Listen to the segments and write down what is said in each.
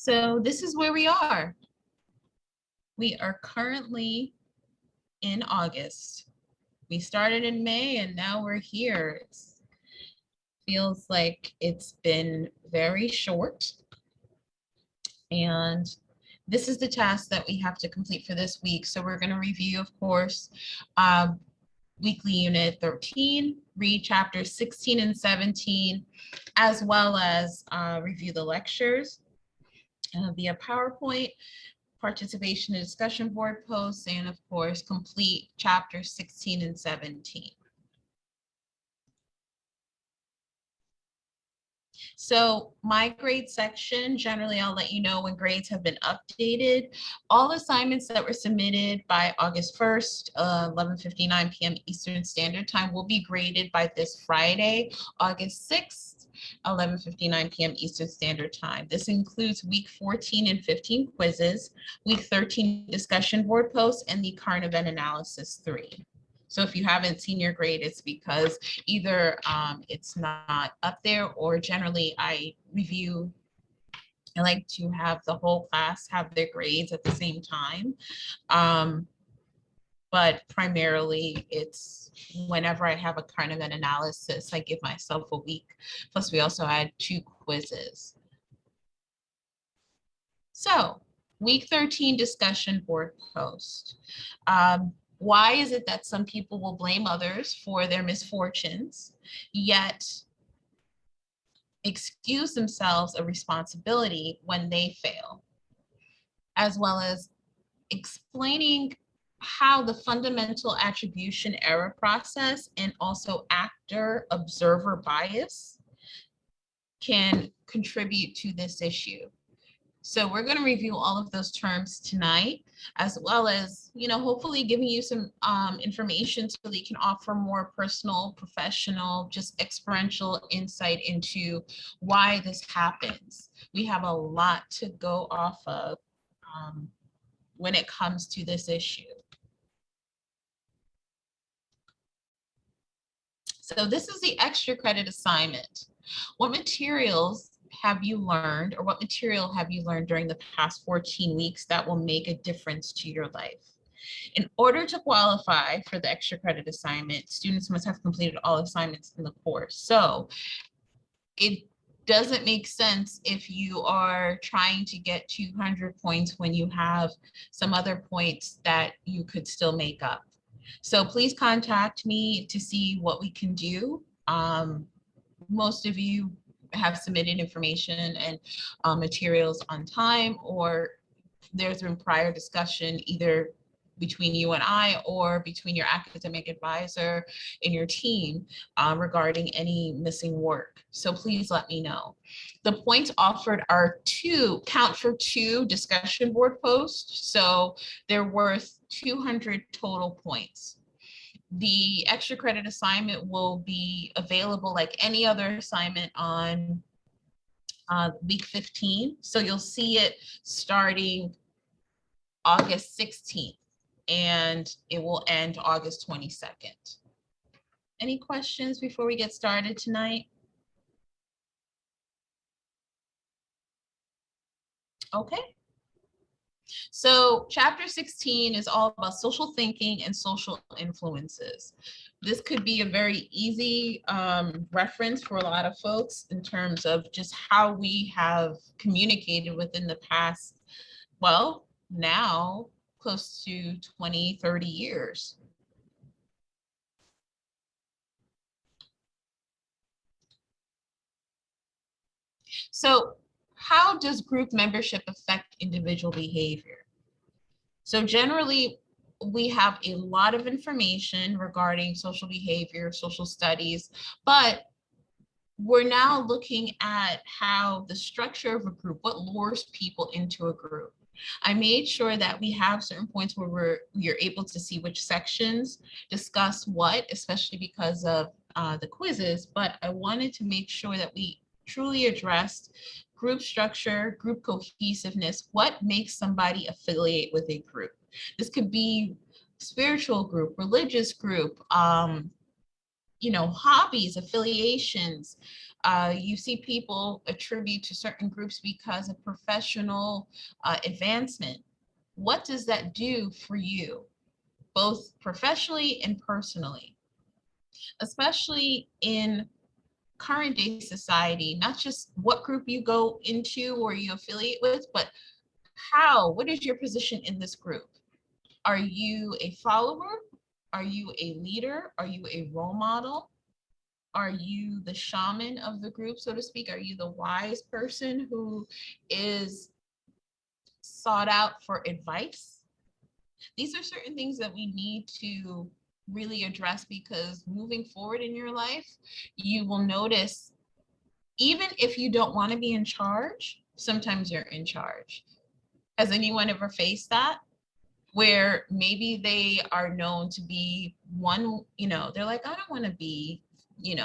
So this is where we are. We are currently in August. We started in May and now we're here. It feels like it's been very short. And this is the task that we have to complete for this week. So we're going to review, of course, weekly unit 13, read chapters 16 and 17, as well as review the lectures via PowerPoint, participation in discussion board posts, and of course, complete chapters 16 and 17. So my grade section, generally I'll let you know when grades have been updated. All assignments that were submitted by August 1st, 11:59 p.m. Eastern Standard Time will be graded by this Friday, August 6th, 11:59 p.m. Eastern Standard Time. This includes week 14 and 15 quizzes, week 13 discussion board posts, and the current event analysis 3. So if you haven't seen your grade, it's because either it's not up there, or generally I like to have the whole class have their grades at the same time. But primarily it's whenever I have a current event analysis, I give myself a week. Plus we also had 2 quizzes. So week 13 discussion board post. Why is it that some people will blame others for their misfortunes, yet excuse themselves of responsibility when they fail? As well as explaining how the fundamental attribution error process and also actor-observer bias can contribute to this issue. So we're going to review all of those terms tonight, as well as, hopefully giving you some information so that you can offer more personal, professional, just experiential insight into why this happens. We have a lot to go off of when it comes to this issue. So this is the extra credit assignment. What materials have you learned, or what material have you learned during the past 14 weeks that will make a difference to your life? In order to qualify for the extra credit assignment, students must have completed all assignments in the course. So it doesn't make sense if you are trying to get 200 points when you have some other points that you could still make up. So please contact me to see what we can do. Most of you have submitted information and materials on time, or there's been prior discussion either between you and I or between your academic advisor and your team regarding any missing work. So please let me know. The points offered are count for 2 discussion board posts. So they're worth 200 total points. The extra credit assignment will be available like any other assignment on week 15. So you'll see it starting August 16th, and it will end August 22nd. Any questions before we get started tonight? Okay. So chapter 16 is all about social thinking and social influences. This could be a very easy reference for a lot of folks in terms of just how we have communicated within the past, well, now close to 20, 30 years. So how does group membership affect individual behavior? So generally, we have a lot of information regarding social behavior, social studies, but we're now looking at how the structure of a group, what lures people into a group. I made sure that we have certain points where you're able to see which sections discuss what, especially because of the quizzes, but I wanted to make sure that we truly addressed group structure, group cohesiveness, what makes somebody affiliate with a group. This could be spiritual group, religious group, hobbies, affiliations. You see people attribute to certain groups because of professional advancement. What does that do for you, both professionally and personally? Especially in current day society, not just what group you go into or you affiliate with, but what is your position in this group? Are you a follower? Are you a leader? Are you a role model? Are you the shaman of the group, so to speak? Are you the wise person who is sought out for advice? These are certain things that we need to really address, because moving forward in your life, you will notice, even if you don't want to be in charge, sometimes you're in charge. Has anyone ever faced that? Where maybe they are known to be one, they're like, I don't want to be, in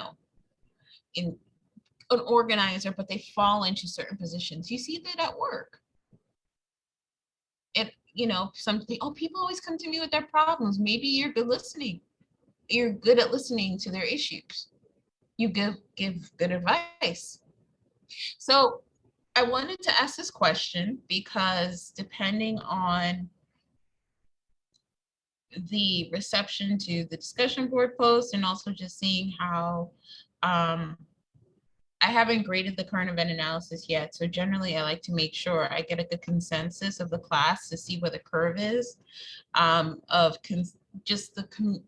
an organizer, but they fall into certain positions. You see that at work. Something, oh, people always come to me with their problems. Maybe you're good listening. You're good at listening to their issues. You give good advice. So I wanted to ask this question because depending on the reception to the discussion board post, and also just seeing how I haven't graded the current event analysis yet. So generally I like to make sure I get a good consensus of the class to see where the curve is of just the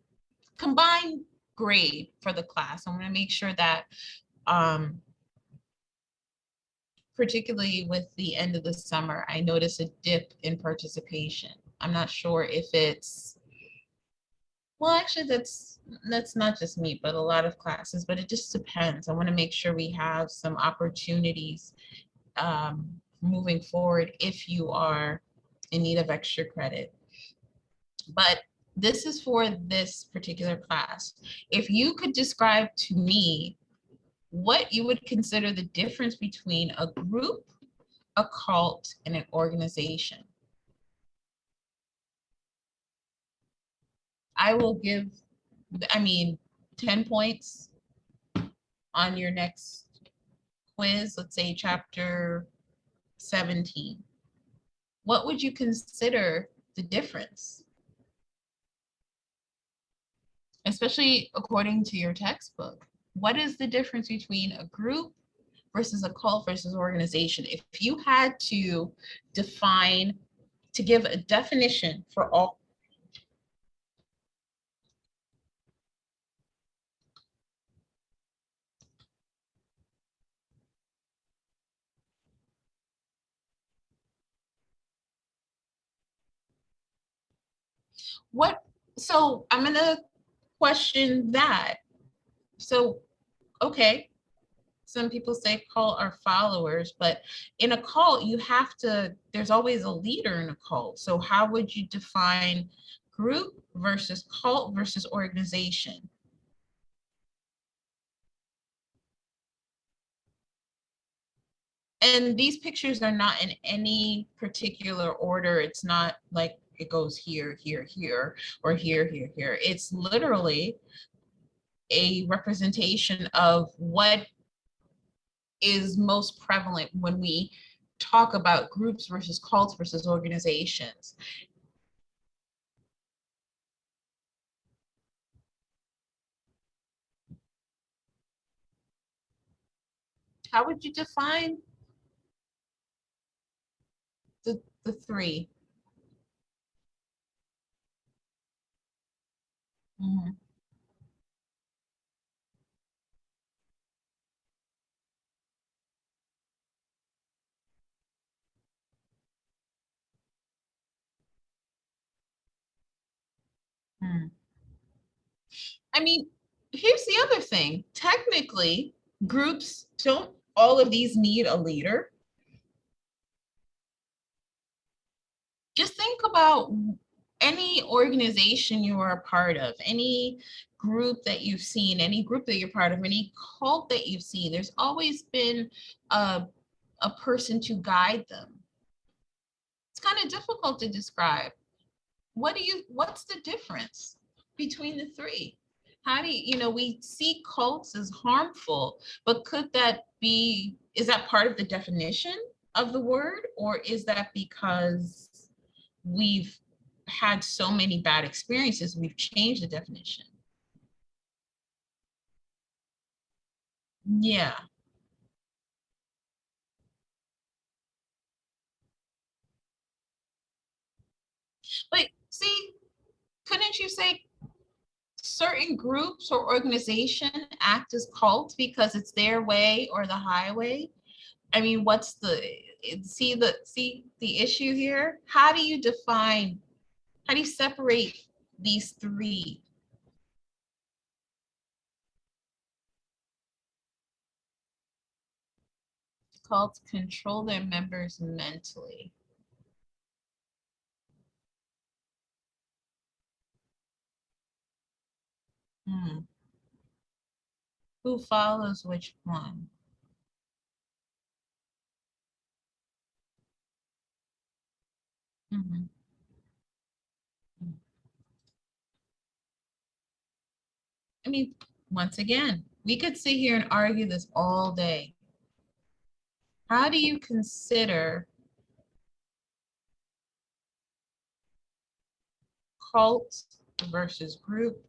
combined grade for the class. I want to make sure that particularly with the end of the summer, I notice a dip in participation. I'm not sure if it's, well, actually that's not just me, but a lot of classes, but it just depends. I want to make sure we have some opportunities moving forward if you are in need of extra credit. But this is for this particular class. If you could describe to me what you would consider the difference between a group, a cult, and an organization. I will give, 10 points on your next quiz, let's say chapter 17. What would you consider the difference? Especially according to your textbook. What is the difference between a group versus a cult versus organization? If you had to give a definition for all. So I'm gonna question that. So, okay, some people say cult are followers, but in a cult, there's always a leader in a cult. So how would you define group versus cult versus organization? And these pictures are not in any particular order. It's not like it goes here, here, here, or here, here, here. It's literally a representation of what is most prevalent when we talk about groups versus cults versus organizations. How would you define the three? Mhm. Hmm. I mean, here's the other thing. Technically, groups don't all of these need a leader. Just think about any organization you are a part of, any group that you've seen, any group that you're part of, any cult that you've seen. There's always been a person to guide them. It's kind of difficult to describe. What's the difference between the three? How do we see cults as harmful, but could that be, is that part of the definition of the word, or is that because we've had so many bad experiences, we've changed the definition? Yeah. But see, couldn't you say certain groups or organization act as cults because it's their way or the highway? I mean, what's the, see the issue here? How do you separate these three? Cults control their members mentally. Hmm. Who follows which one? Mhm. I mean, once again, we could sit here and argue this all day. How do you consider cult versus group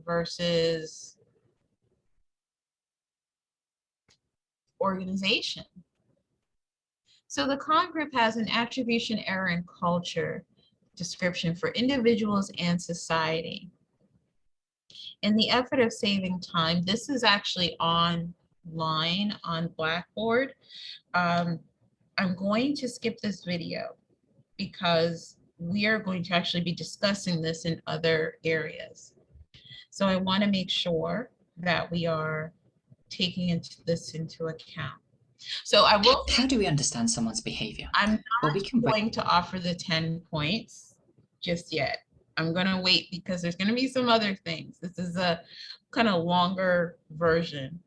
versus organization? So the Kahn group has an attribution error in culture description for individuals and society. In the effort of saving time, this is actually online on Blackboard. Um, I'm going to skip this video because we are going to actually be discussing this in other areas. So I want to make sure that we are taking this into account. So I will How do we understand someone's behavior? I'm Well, not we can going to offer the 10 points just yet. I'm going to wait because there's going to be some other things. This is a kind of longer version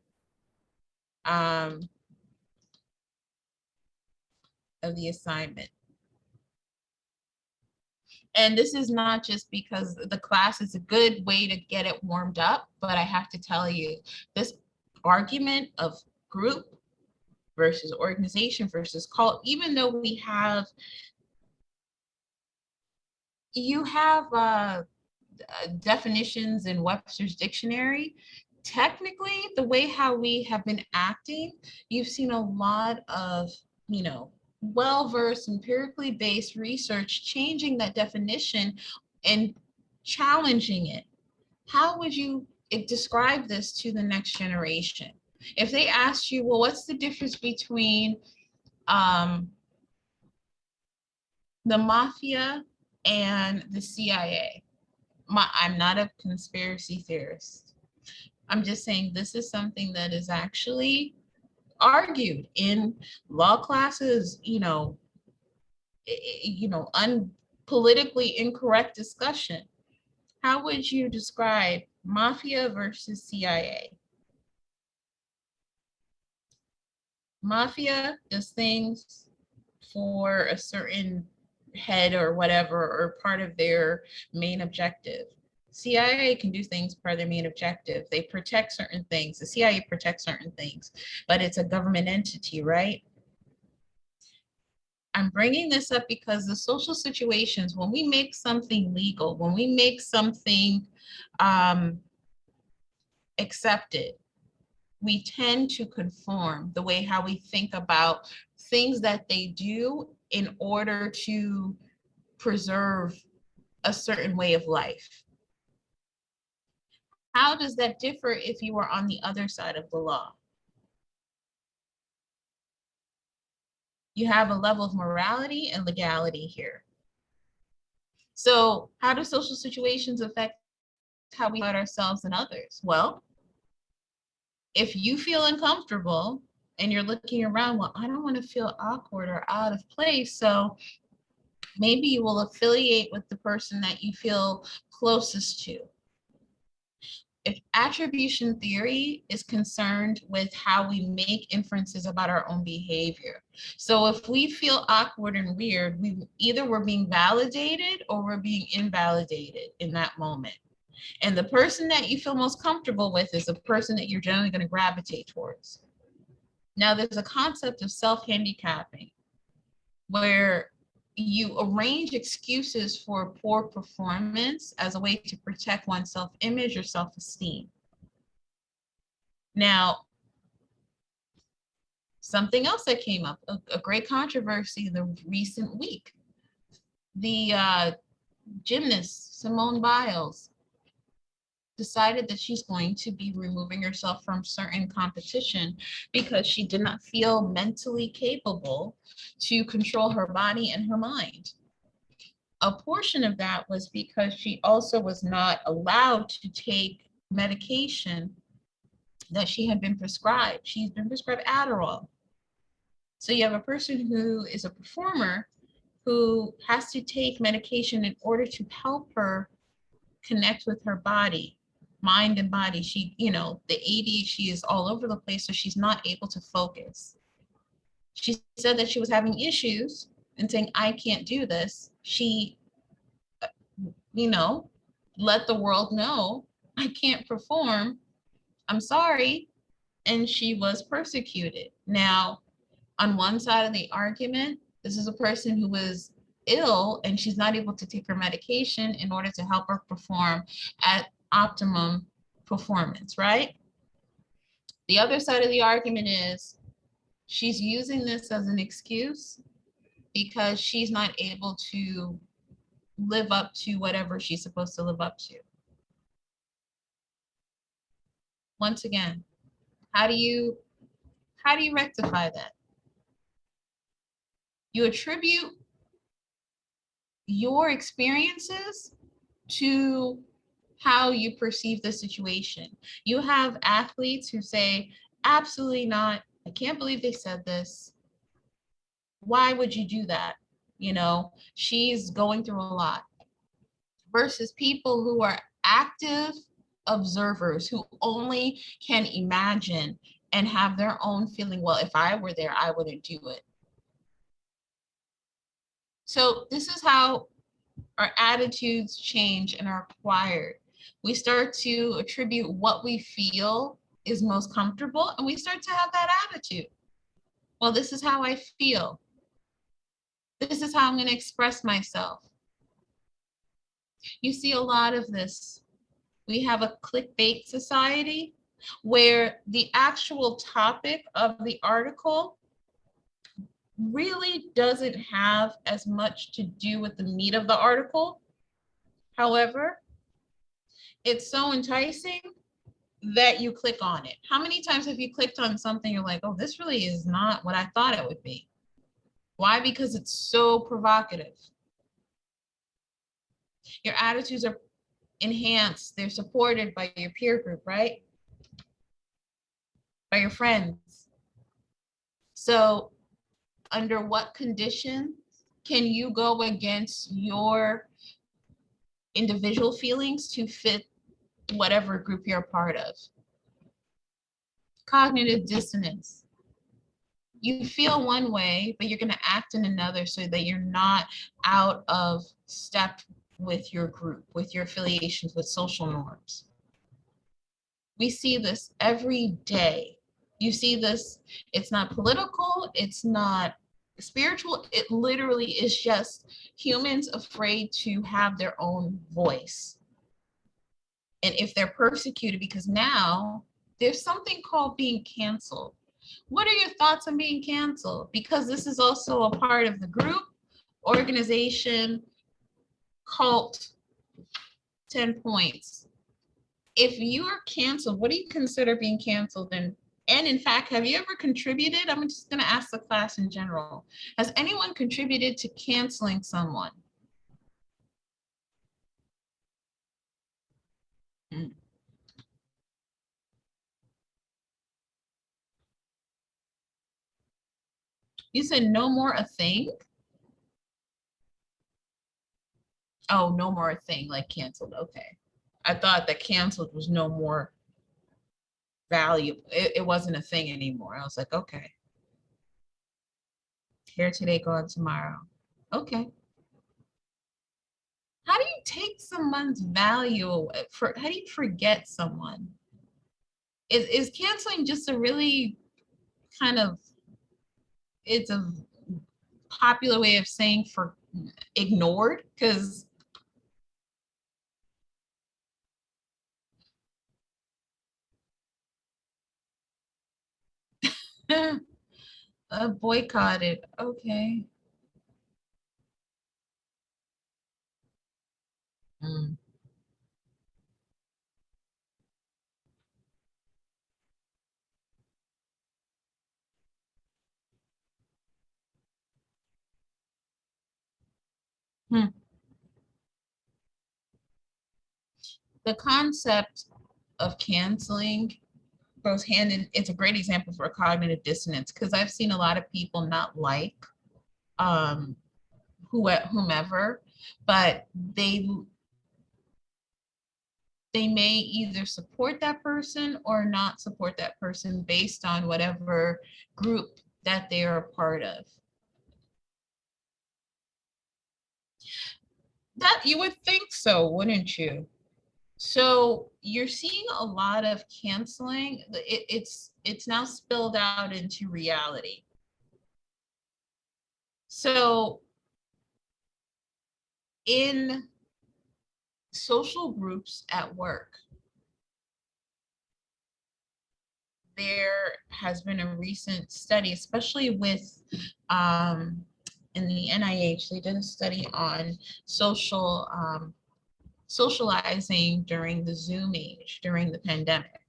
um, of the assignment. And this is not just because the class is a good way to get it warmed up, but I have to tell you, this argument of group versus organization versus cult, even though you have definitions in Webster's dictionary, technically the way how we have been acting, you've seen a lot of, well-versed, empirically based research changing that definition and challenging it. How would you describe this to the next generation? If they asked you, well, what's the difference between um, the mafia and the CIA? I'm not a conspiracy theorist. I'm just saying this is something that is actually argued in law classes, unpolitically incorrect discussion. How would you describe mafia versus CIA? Mafia does things for a certain head or whatever, or part of their main objective. CIA can do things for their main objective. They protect certain things. The CIA protects certain things, but it's a government entity, right? I'm bringing this up because the social situations, when we make something legal, when we make something um, accepted, we tend to conform the way how we think about things that they do in order to preserve a certain way of life. How does that differ if you are on the other side of the law? You have a level of morality and legality here. So how do social situations affect how we about ourselves and others? Well, if you feel uncomfortable and you're looking around, well, I don't want to feel awkward or out of place. So maybe you will affiliate with the person that you feel closest to. If attribution theory is concerned with how we make inferences about our own behavior. So if we feel awkward and weird, we're being validated or we're being invalidated in that moment. And the person that you feel most comfortable with is the person that you're generally going to gravitate towards. Now, there's a concept of self-handicapping where you arrange excuses for poor performance as a way to protect one's self-image or self-esteem. Now, something else that came up, a great controversy the recent week, the gymnast Simone Biles decided that she's going to be removing herself from certain competition because she did not feel mentally capable to control her body and her mind. A portion of that was because she also was not allowed to take medication that she had been prescribed. She's been prescribed Adderall. So you have a person who is a performer who has to take medication in order to help her connect with her body, mind and body. She, you know, the ADHD is all over the place, so she's not able to focus. She said that she was having issues and saying, I can't do this. She, you know, let the world know, I can't perform. I'm sorry. And she was persecuted. Now, on one side of the argument, this is a person who was ill and she's not able to take her medication in order to help her perform at optimum performance, right? The other side of the argument is she's using this as an excuse because she's not able to live up to whatever she's supposed to live up to. Once again, how do you rectify that? You attribute your experiences to how you perceive the situation. You have athletes who say, absolutely not. I can't believe they said this. Why would you do that? You know, she's going through a lot. Versus people who are active observers who only can imagine and have their own feeling, well, if I were there, I wouldn't do it. So this is how our attitudes change and are acquired. We start to attribute what we feel is most comfortable, and we start to have that attitude. Well, this is how I feel. This is how I'm going to express myself. You see a lot of this. We have a clickbait society where the actual topic of the article really doesn't have as much to do with the meat of the article. However, it's so enticing that you click on it. How many times have you clicked on something you're like, oh, this really is not what I thought it would be? Why? Because it's so provocative. Your attitudes are enhanced. They're supported by your peer group, right? By your friends. So under what conditions can you go against your individual feelings to fit whatever group you're a part of? Cognitive dissonance. You feel one way, but you're going to act in another so that you're not out of step with your group, with your affiliations, with social norms. We see this every day. You see this, it's not political, it's not spiritual, it literally is just humans afraid to have their own voice. And if they're persecuted, because now there's something called being canceled. What are your thoughts on being canceled? Because this is also a part of the group, organization, cult, 10 points. If you are canceled, what do you consider being canceled? And in fact, have you ever contributed? I'm just going to ask the class in general. Has anyone contributed to canceling someone? You said no more a thing? Oh, no more a thing, like canceled. Okay. I thought that canceled was no more valuable. It wasn't a thing anymore. I was like, okay. Here today, gone tomorrow. Okay. How do you take someone's value away? How do you forget someone? Is canceling just a really kind of, it's a popular way of saying for ignored? Because boycotted. Okay. Mm. Hmm. The concept of canceling goes hand in, it's a great example for cognitive dissonance, because I've seen a lot of people not like um whomever, but they may either support that person or not support that person based on whatever group that they are a part of. That you would think so, wouldn't you? So you're seeing a lot of canceling. It's now spilled out into reality. So in social groups at work, there has been a recent study, especially with in the NIH, they did a study on socializing during the Zoom age, during the pandemic.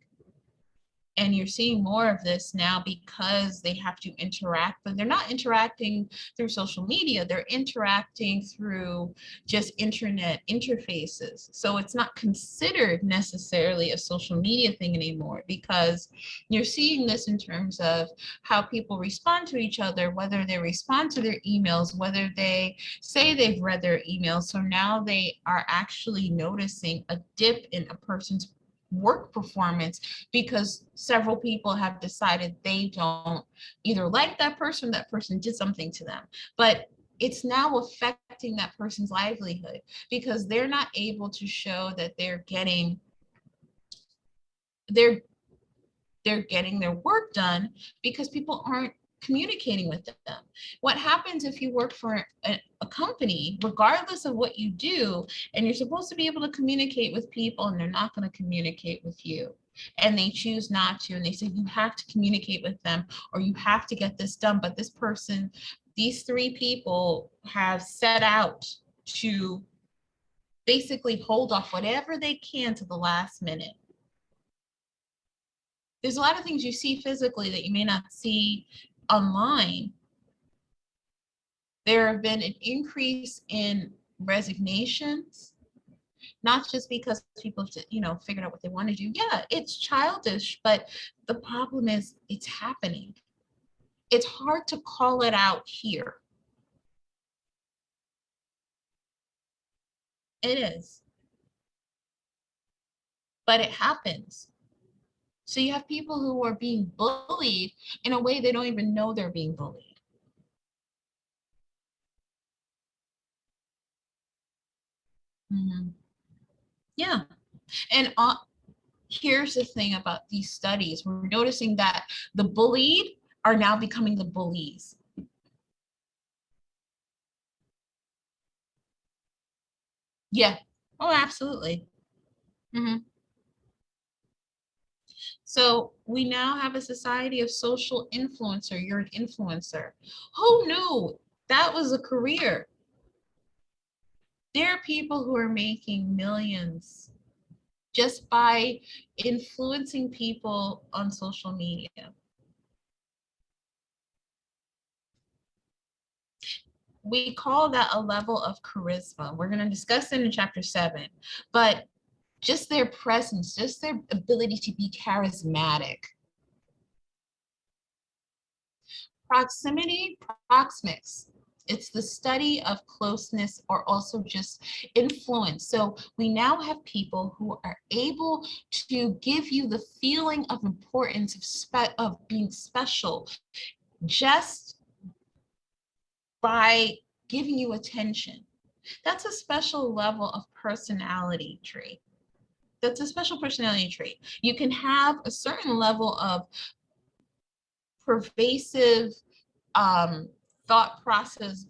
And you're seeing more of this now because they have to interact, but they're not interacting through social media. They're interacting through just internet interfaces. So it's not considered necessarily a social media thing anymore, because you're seeing this in terms of how people respond to each other, whether they respond to their emails, whether they say they've read their emails. So now they are actually noticing a dip in a person's work performance because several people have decided they don't either like that person did something to them. But it's now affecting that person's livelihood because they're not able to show that they're they're getting their work done because people aren't communicating with them. What happens if you work for a company, regardless of what you do, and you're supposed to be able to communicate with people and they're not going to communicate with you? And they choose not to, and they say you have to communicate with them or you have to get this done. But this person, these three people have set out to basically hold off whatever they can to the last minute. There's a lot of things you see physically that you may not see online. There have been an increase in resignations, not just because people have figured out what they want to do. Yeah, it's childish, but the problem is it's happening. It's hard to call it out here. It is, but it happens. So you have people who are being bullied in a way they don't even know they're being bullied. Mhm. Yeah. And here's the thing about these studies. We're noticing that the bullied are now becoming the bullies. Yeah. Oh, absolutely. Mhm. So we now have a society of social influencer. You're an influencer. Who knew that was a career? There are people who are making millions just by influencing people on social media. We call that a level of charisma. We're going to discuss it in chapter 7, but just their presence, just their ability to be charismatic. Proximity, proxemics. It's the study of closeness or also just influence. So we now have people who are able to give you the feeling of importance, of being special, just by giving you attention. That's a special level of personality trait. That's a special personality trait. You can have a certain level of pervasive thought process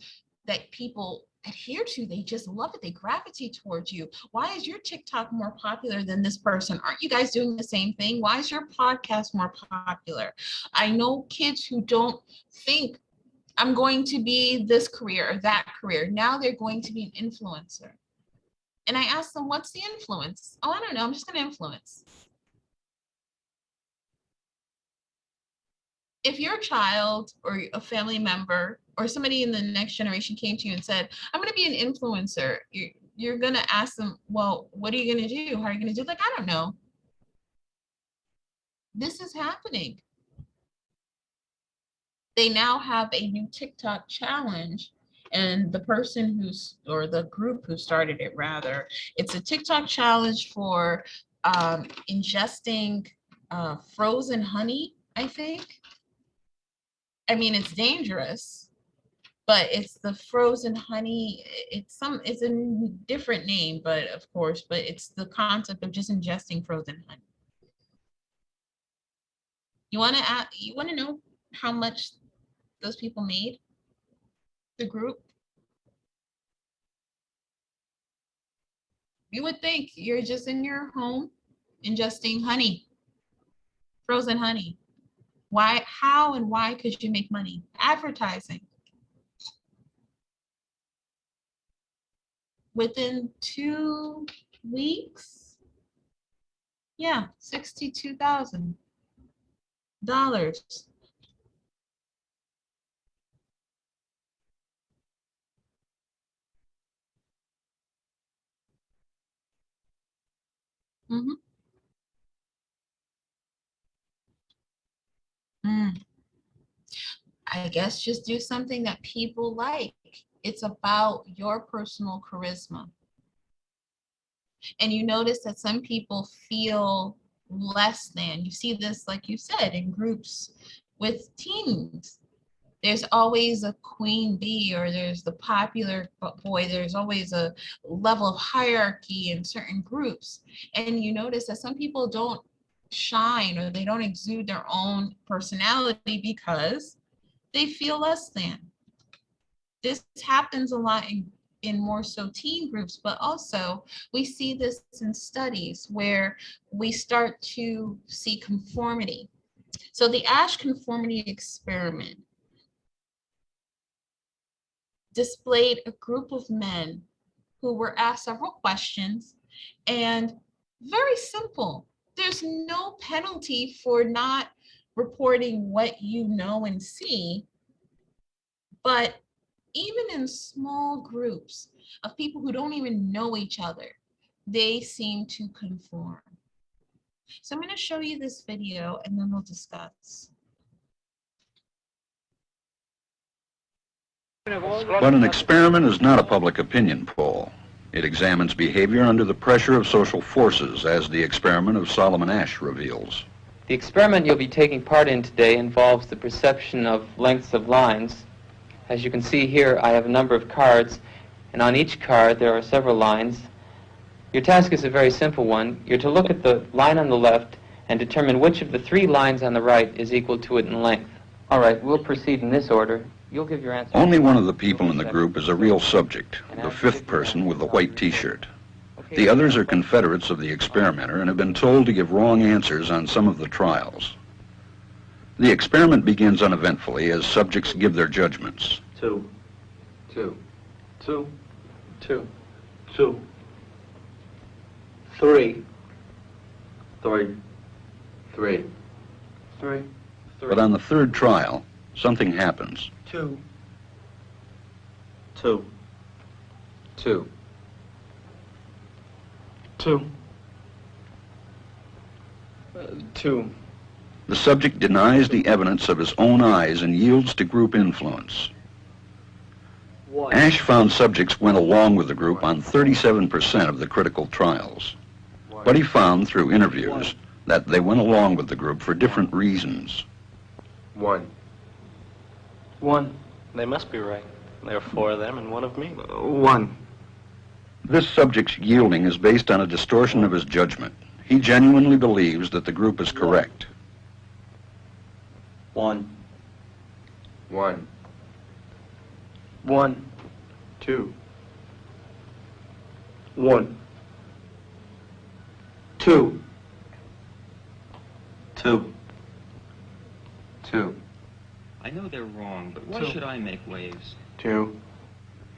that people adhere to. They just love it. They gravitate towards you. Why is your TikTok more popular than this person? Aren't you guys doing the same thing? Why is your podcast more popular? I know kids who don't think I'm going to be this career or that career. Now they're going to be an influencer. And I asked them, what's the influence? Oh, I don't know. I'm just going to influence. If your child or a family member or somebody in the next generation came to you and said, I'm going to be an influencer, you're going to ask them, well, what are you going to do? How are you going to do? Like, I don't know. This is happening. They now have a new TikTok challenge, and the person or the group who started it, rather, it's a TikTok challenge for ingesting frozen honey, I think. I mean, it's dangerous, but it's the frozen honey. It's a different name, but of course, but it's the concept of just ingesting frozen honey. You want to know how much those people made? The group? You would think you're just in your home ingesting honey, frozen honey. Why, how and why could you make money? Advertising. Within 2 weeks, yeah, $62,000. Mm-hmm. I guess just do something that people like. It's about your personal charisma. And you notice that some people feel less than. You see this, like you said, in groups with teens. There's always a queen bee, or there's the popular boy. There's always a level of hierarchy in certain groups. And you notice that some people don't shine, or they don't exude their own personality because they feel less than. This happens a lot in more so teen groups, but also we see this in studies where we start to see conformity. So the Asch conformity experiment displayed a group of men who were asked several questions, and very simple. There's no penalty for not reporting what you know and see, but even in small groups of people who don't even know each other, they seem to conform. So I'm going to show you this video and then we'll discuss. But an experiment is not a public opinion poll. It examines behavior under the pressure of social forces, as the experiment of Solomon Asch reveals. The experiment you'll be taking part in today involves the perception of lengths of lines. As you can see here, I have a number of cards, and on each card there are several lines. Your task is a very simple one. You're to look at the line on the left and determine which of the 3 lines on the right is equal to it in length. All right, we'll proceed in this order. You'll give your answer. Only one of the people in the group is a real subject, the 5th person with the white t-shirt. The others are confederates of the experimenter and have been told to give wrong answers on some of the trials. The experiment begins uneventfully as subjects give their judgments. 2, 2, 2, 2, 2, 3, 3, 3, 3. But on the 3rd trial, something happens. 2, 2, 2. 2, 2. The subject denies the evidence of his own eyes and yields to group influence. 1. Asch found subjects went along with the group on 37% of the critical trials. But he found through interviews that they went along with the group for different reasons. 1. 1. They must be right. There are 4 of them and 1 of me. 1. This subject's yielding is based on a distortion of his judgment. He genuinely believes that the group is correct. 1. 1. 1. 2. 1. 2. 2. 2. I know they're wrong, but why should I make waves? 2.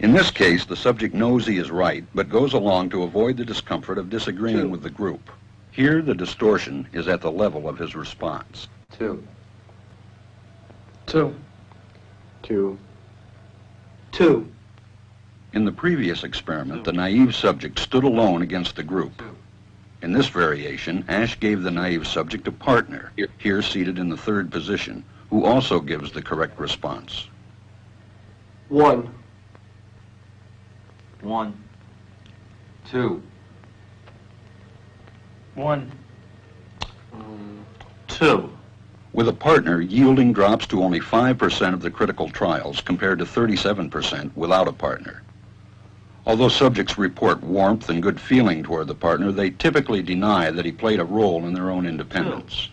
In this case, the subject knows he is right, but goes along to avoid the discomfort of disagreeing with the group. Here, the distortion is at the level of his response. 2. 2. 2. 2. In the previous experiment, the naive subject stood alone against the group. In this variation, Ash gave the naive subject a partner, here seated in the third position, who also gives the correct response. 1. 1. 2. 1. 2. With a partner, yielding drops to only 5% of the critical trials compared to 37% without a partner. Although subjects report warmth and good feeling toward the partner, they typically deny that he played a role in their own independence.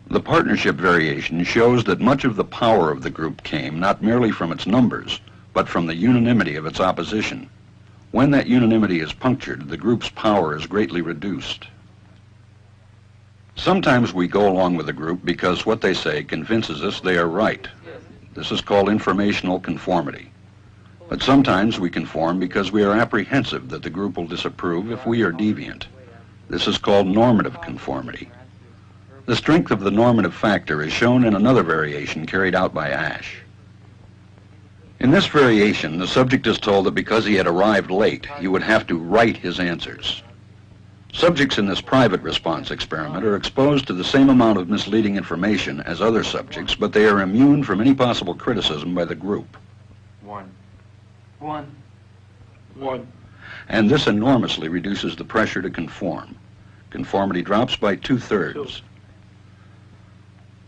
The partnership variation shows that much of the power of the group came not merely from its numbers, but from the unanimity of its opposition. When that unanimity is punctured, the group's power is greatly reduced. Sometimes we go along with a group because what they say convinces us they are right. This is called informational conformity. But sometimes we conform because we are apprehensive that the group will disapprove if we are deviant. This is called normative conformity. The strength of the normative factor is shown in another variation carried out by Ash. In this variation, the subject is told that because he had arrived late, he would have to write his answers. Subjects in this private response experiment are exposed to the same amount of misleading information as other subjects, but they are immune from any possible criticism by the group. 1. 1. 1. And this enormously reduces the pressure to conform. Conformity drops by 2/3.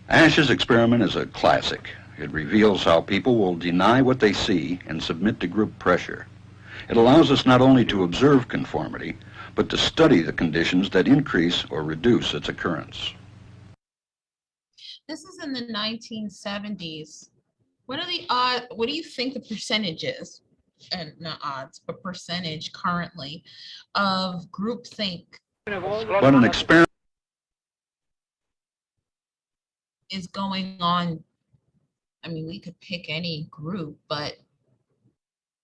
Ash's experiment is a classic. It reveals how people will deny what they see and submit to group pressure. It allows us not only to observe conformity, but to study the conditions that increase or reduce its occurrence. This is in the 1970s. What are the odds? What do you think the percentage is, and not odds, but percentage currently of groupthink But an experiment is going on? I mean, we could pick any group, but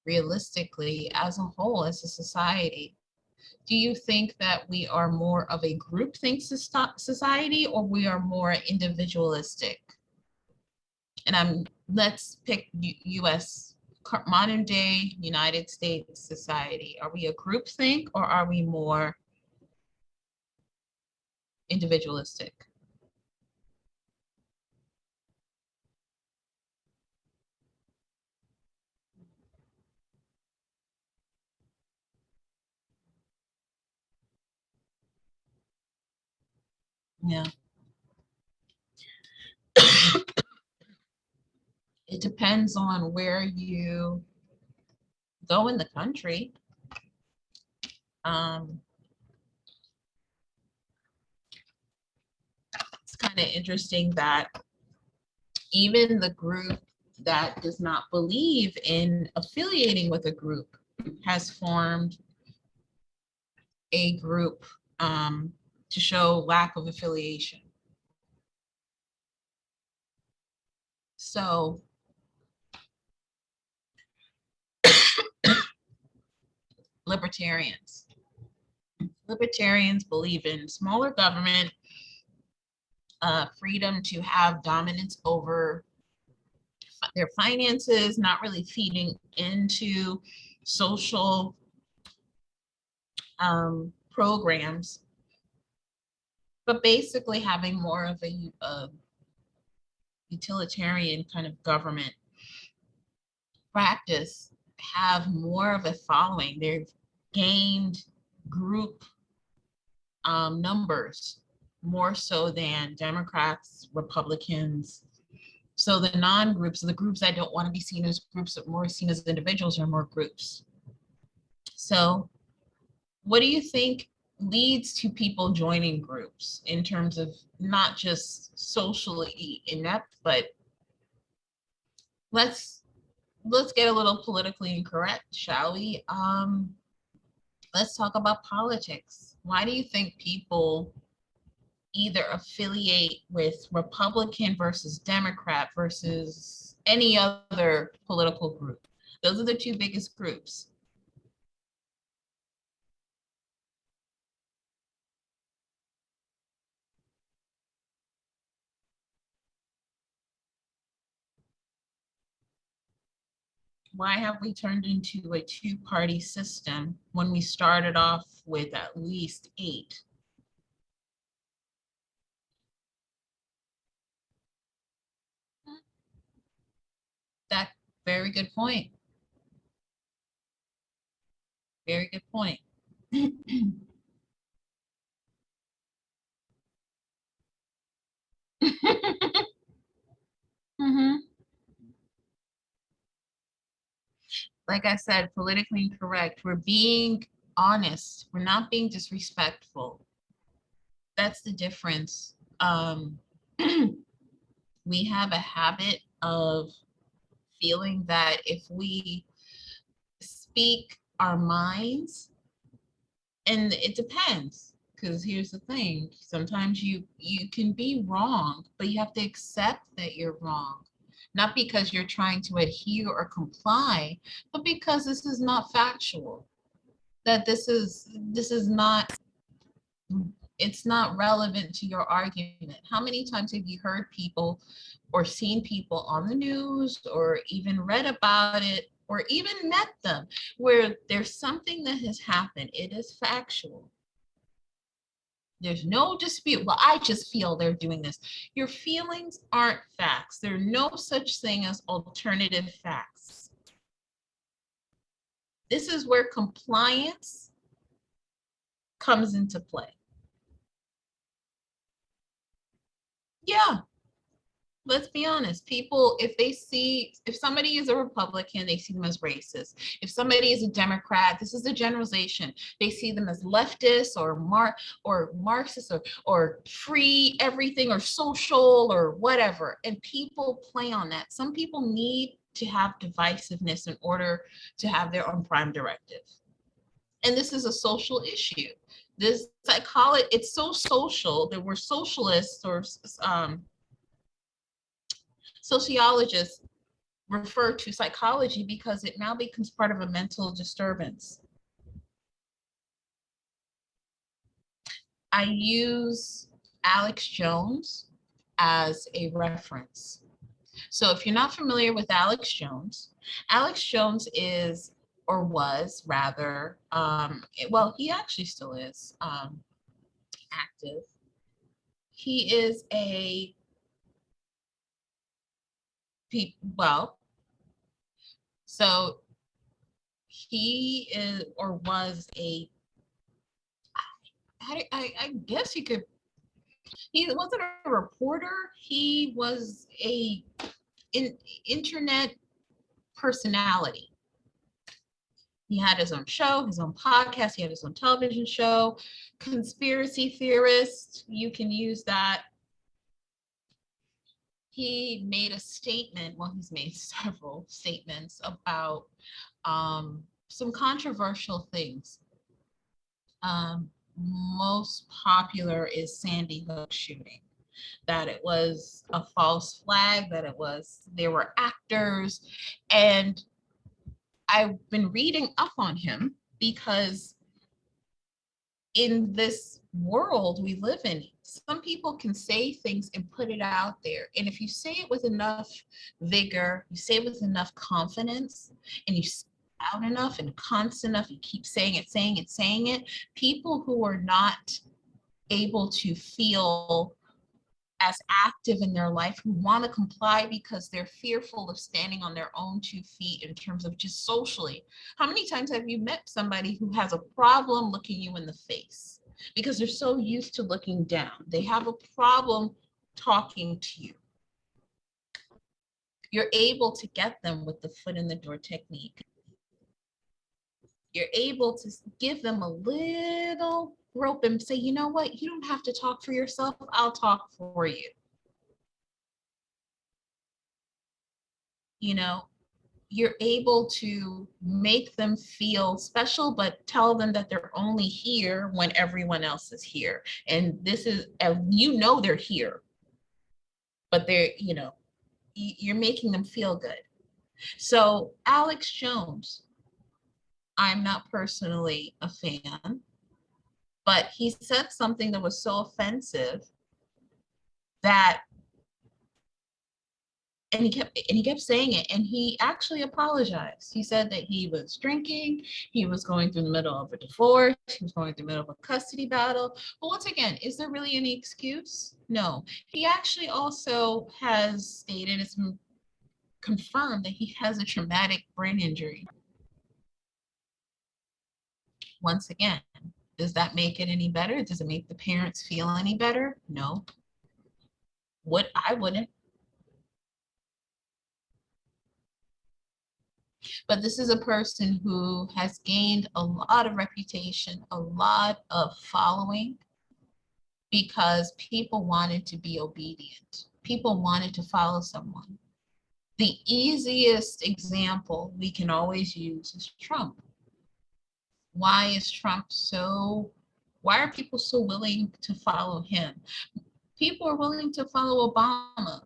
realistically, as a whole, as a society, do you think that we are more of a groupthink society, or we are more individualistic? And let's pick U.S. modern day United States society. Are we a groupthink, or are we more individualistic? Yeah. It depends on where you go in the country. It's kind of interesting that even the group that does not believe in affiliating with a group has formed a group to show lack of affiliation. So libertarians believe in smaller government, freedom to have dominance over their finances, not really feeding into social programs, but basically having more of a utilitarian kind of government practice, have more of a following. They've gained group numbers more so than Democrats, Republicans. So the non-groups, the groups that don't want to be seen as groups, but more seen as individuals, are more groups. So what do you think leads to people joining groups in terms of not just socially inept, but let's get a little politically incorrect, shall we? Let's talk about politics. Why do you think people either affiliate with Republican versus Democrat versus any other political group? Those are the two biggest groups. Why have we turned into a two-party system when we started off with at least 8? That very good point. Very good point. Mhm. Like I said, politically incorrect. We're being honest. We're not being disrespectful. That's the difference. We have a habit of feeling that if we speak our minds, and it depends, because here's the thing, sometimes you can be wrong, but you have to accept that you're wrong, not because you're trying to adhere or comply, but because this is not factual, that this is not, it's not relevant to your argument. How many times have you heard people or seen people on the news or even read about it or even met them where there's something that has happened, it is factual, there's no dispute, well, I just feel they're doing this. Your feelings aren't facts. There's no such thing as alternative facts. This is where compliance comes into play. Yeah, let's be honest. People, if somebody is a Republican, they see them as racist. If somebody is a Democrat, this is a generalization, they see them as leftist or Marxist or free everything or social or whatever. And people play on that. Some people need to have divisiveness in order to have their own prime directive. And this is a social issue. This psychology, it's so social that we're socialists or sociologists refer to psychology because it now becomes part of a mental disturbance. I use Alex Jones as a reference. So if you're not familiar with Alex Jones is, or was rather, well, he actually still is active. He is well, so he is or was I guess you could, he wasn't a reporter, he was internet personality. He had his own show, his own podcast, he had his own television show. Conspiracy theorist, you can use that. He made a statement, well, he's made several statements about some controversial things. Most popular is Sandy Hook shooting, that it was a false flag, that there were actors. And I've been reading up on him because in this world we live in, some people can say things and put it out there. And if you say it with enough vigor, you say it with enough confidence, and you say it out enough and constant enough, you keep saying it, people who are not able to feel as active in their life, who want to comply because they're fearful of standing on their own 2 feet in terms of just socially. How many times have you met somebody who has a problem looking you in the face because they're so used to looking down? They have a problem talking to you. You're able to get them with the foot in the door technique. You're able to give them a little rope and say, you know what, you don't have to talk for yourself, I'll talk for you. You know, you're able to make them feel special, but tell them that they're only here when everyone else is here. And this is, you know, they're here, but they're, you know, you're making them feel good. So Alex Jones, I'm not personally a fan, but he said something that was so offensive that, and he kept saying it, and he actually apologized. He said that he was drinking, he was going through the middle of a divorce, he was going through the middle of a custody battle. But once again, is there really any excuse? No. He actually also has stated, it's confirmed, that he has a traumatic brain injury. Once again, does that make it any better? Does it make the parents feel any better? No. I wouldn't. But this is a person who has gained a lot of reputation, a lot of following, because people wanted to be obedient. People wanted to follow someone. The easiest example we can always use is Trump. Why is Trump why are people so willing to follow him? People are willing to follow Obama.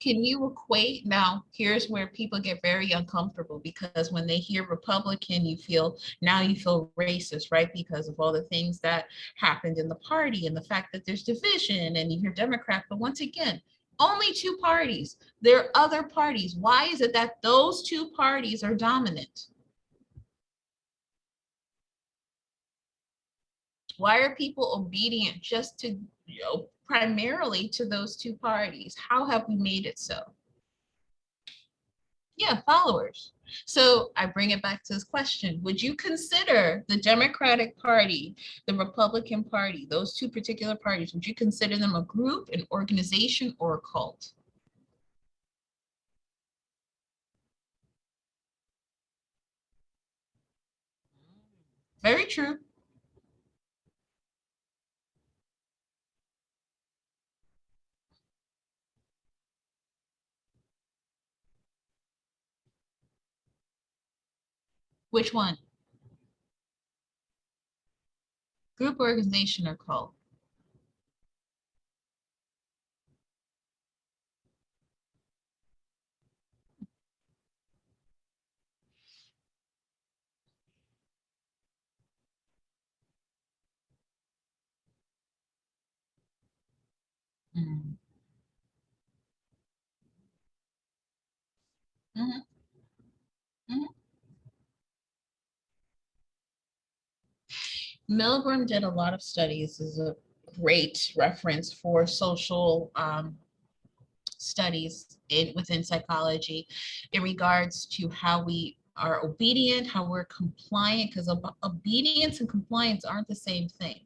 Can you equate? Now, here's where people get very uncomfortable, because when they hear Republican, you feel racist, right? Because of all the things that happened in the party and the fact that there's division, and you hear Democrat. But once again, only two parties. There are other parties. Why is it that those two parties are dominant? Why are people obedient just to, primarily to those two parties? How have we made it so? Yeah, followers. So I bring it back to this question. Would you consider the Democratic Party, the Republican Party, those two particular parties, would you consider them a group, an organization, or a cult? Very true. Which one? Group, organization, or cult? Mm-hmm. Mm-hmm. Milgram did a lot of studies, is a great reference for social studies within psychology in regards to how we are obedient, how we're compliant, because obedience and compliance aren't the same thing.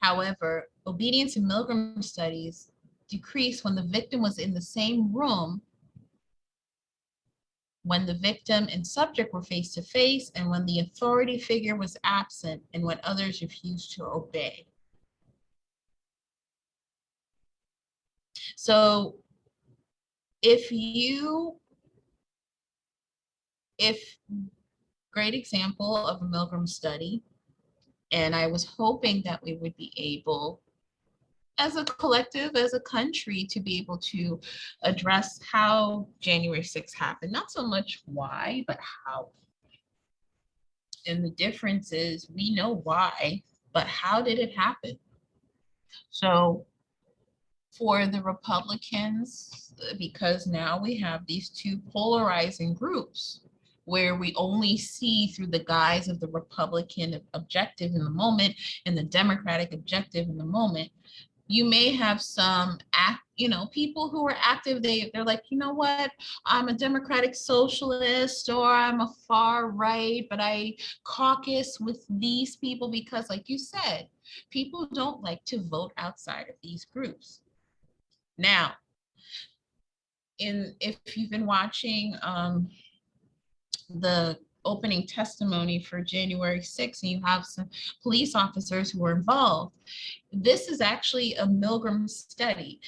However, obedience in Milgram studies decreased when the victim was in the same room, when the victim and subject were face to face, and when the authority figure was absent, and when others refused to obey. So if great example of a Milgram study, and I was hoping that we would be able, as a collective, as a country, to be able to address how January 6th happened. Not so much why, but how. And the difference is, we know why, but how did it happen? So for the Republicans, because now we have these two polarizing groups where we only see through the guise of the Republican objective in the moment and the Democratic objective in the moment, you may have some people who are active, they're like, you know what, I'm a democratic socialist, or I'm a far right, but I caucus with these people, because like you said, people don't like to vote outside of these groups. Now, if you've been watching the opening testimony for January 6th, and you have some police officers who were involved. This is actually a Milgram study.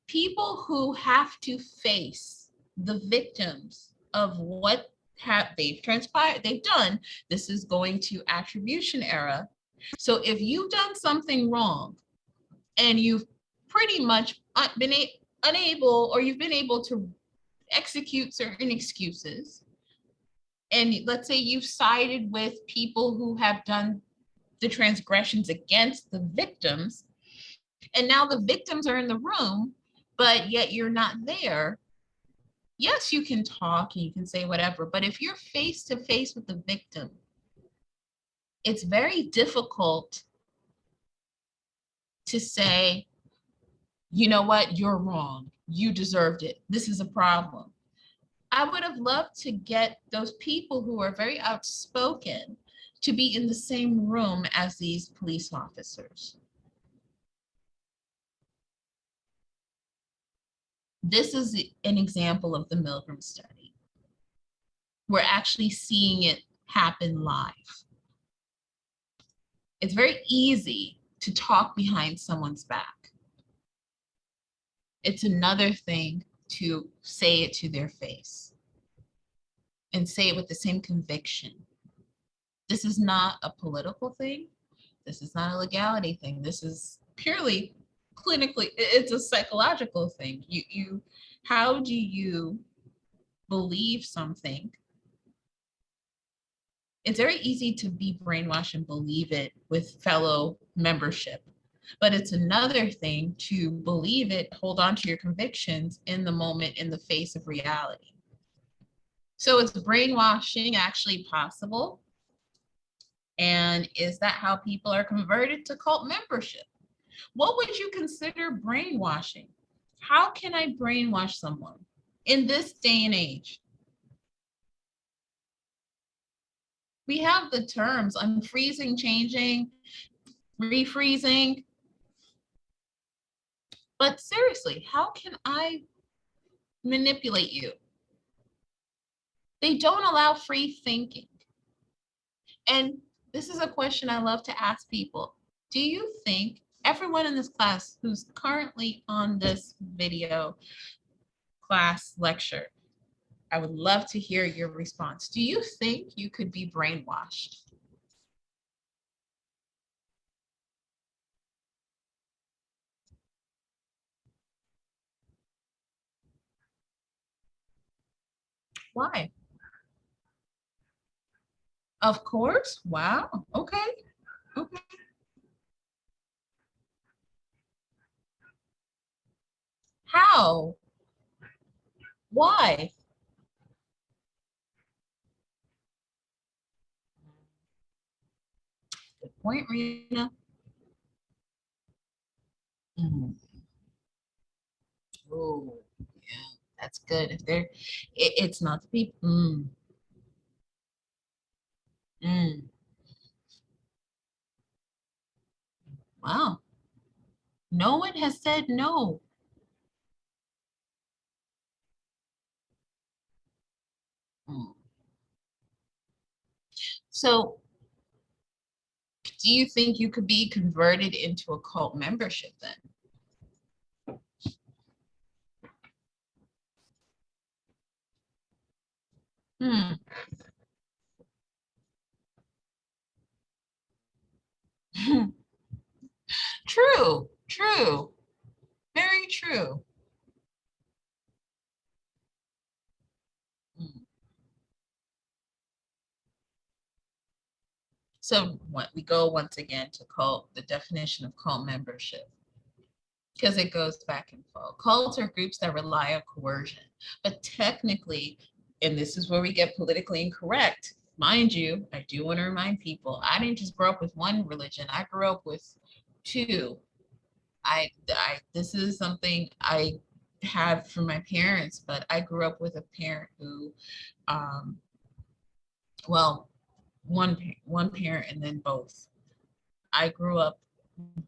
People who have to face the victims of what they've transpired, they've done, this is going to attribution era. So if you've done something wrong and you've pretty much been unable, or you've been able to execute certain excuses, and let's say you've sided with people who have done the transgressions against the victims, and now the victims are in the room, but yet you're not there. Yes, you can talk and you can say whatever, but if you're face to face with the victim, it's very difficult to say, you know what, you're wrong. You deserved it. This is a problem. I would have loved to get those people who are very outspoken to be in the same room as these police officers. This is an example of the Milgram study. We're actually seeing it happen live. It's very easy to talk behind someone's back. It's another thing to say it to their face and say it with the same conviction. This is not a political thing. This is not a legality thing. This is purely clinically, it's a psychological thing. How do you believe something? It's very easy to be brainwashed and believe it with fellow membership, but it's another thing to believe it, hold on to your convictions in the moment, in the face of reality. So is brainwashing actually possible? And is that how people are converted to cult membership? What would you consider brainwashing? How can I brainwash someone in this day and age? We have the terms unfreezing, changing, refreezing. But seriously, how can I manipulate you? They don't allow free thinking. And this is a question I love to ask people. Do you think everyone in this class who's currently on this video class lecture, I would love to hear your response. Do you think you could be brainwashed? Why? Of course. Wow. Okay. Okay. How? Why? Good point, Rena. Oh, yeah, that's good. If it's not the people. Wow. No one has said no. Mm. So, do you think you could be converted into a cult membership then? True, true, very true. Mm. So what we go once again to cult, the definition of cult membership, because it goes back and forth. Cults are groups that rely on coercion, but technically, and this is where we get politically incorrect, mind you, I do want to remind people, I didn't just grow up with one religion, I grew up with two. This is something I had from my parents, but I grew up with a parent who, well, one parent and then both. I grew up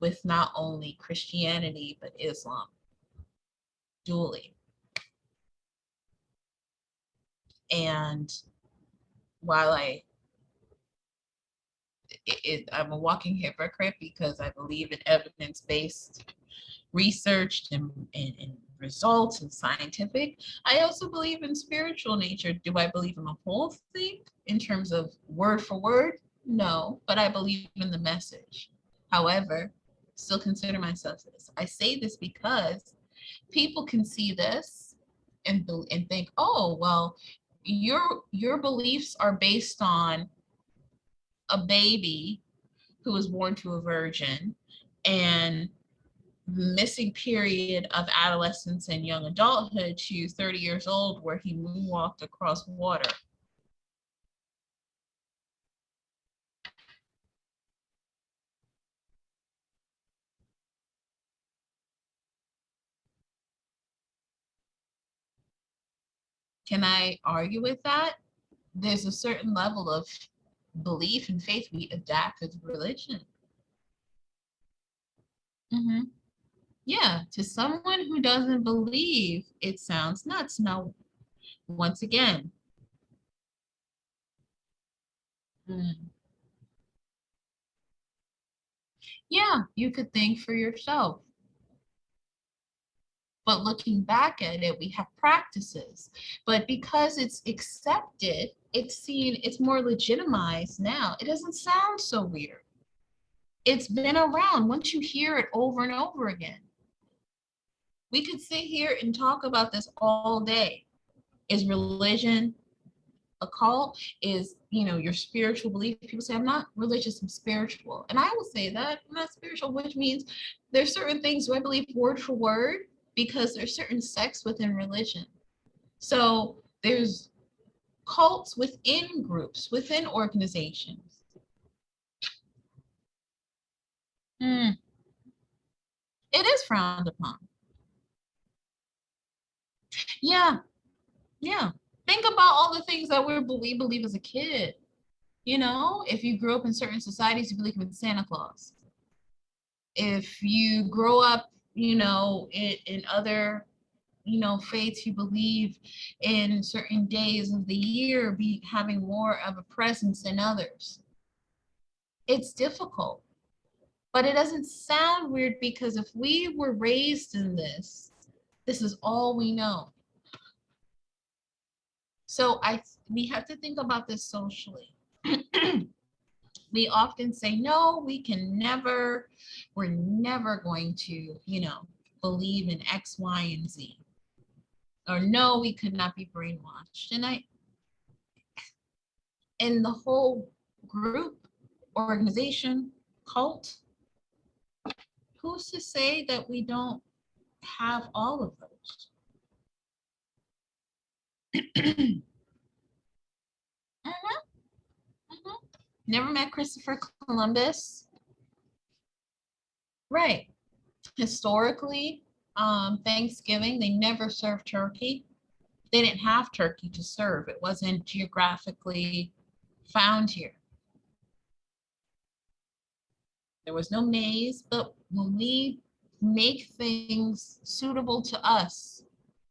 with not only Christianity, but Islam, dually. And while I'm a walking hypocrite because I believe in evidence-based research and results and scientific, I also believe in spiritual nature. Do I believe in the whole thing in terms of word for word? No, but I believe in the message. However, still consider myself this. I say this because people can see this and think, oh, well, your beliefs are based on a baby who was born to a virgin and missing period of adolescence and young adulthood to 30 years old where he moonwalked across water. Can I argue with that? There's a certain level of belief and faith we adapt with religion. Mm-hmm. Yeah, to someone who doesn't believe, it sounds nuts. Now, once again, yeah, you could think for yourself. But looking back at it, we have practices. But because it's accepted, it's seen, it's more legitimized now. It doesn't sound so weird. It's been around once you hear it over and over again. We could sit here and talk about this all day. Is religion a cult? Is, your spiritual belief? People say, I'm not religious, I'm spiritual. And I will say that I'm not spiritual, which means there's certain things, do I believe word for word? Because there's certain sects within religion. So there's cults within groups, within organizations. It is frowned upon. Yeah, yeah. Think about all the things that we believe as a kid. If you grew up in certain societies, you believe in Santa Claus. If you grow up, in other, faiths, you believe in certain days of the year having more of a presence than others. It's difficult, but it doesn't sound weird because if we were raised in this is all we know. So we have to think about this socially. We often say, no, we're never going to, believe in X, Y, and Z. Or no, we could not be brainwashed. And the whole group, organization, cult, who's to say that we don't have all of those? Mhm, mhm. Never met Christopher Columbus. Right. Historically, Thanksgiving, they never served turkey. They didn't have turkey to serve. It wasn't geographically found here. There was no maize, but when we make things suitable to us,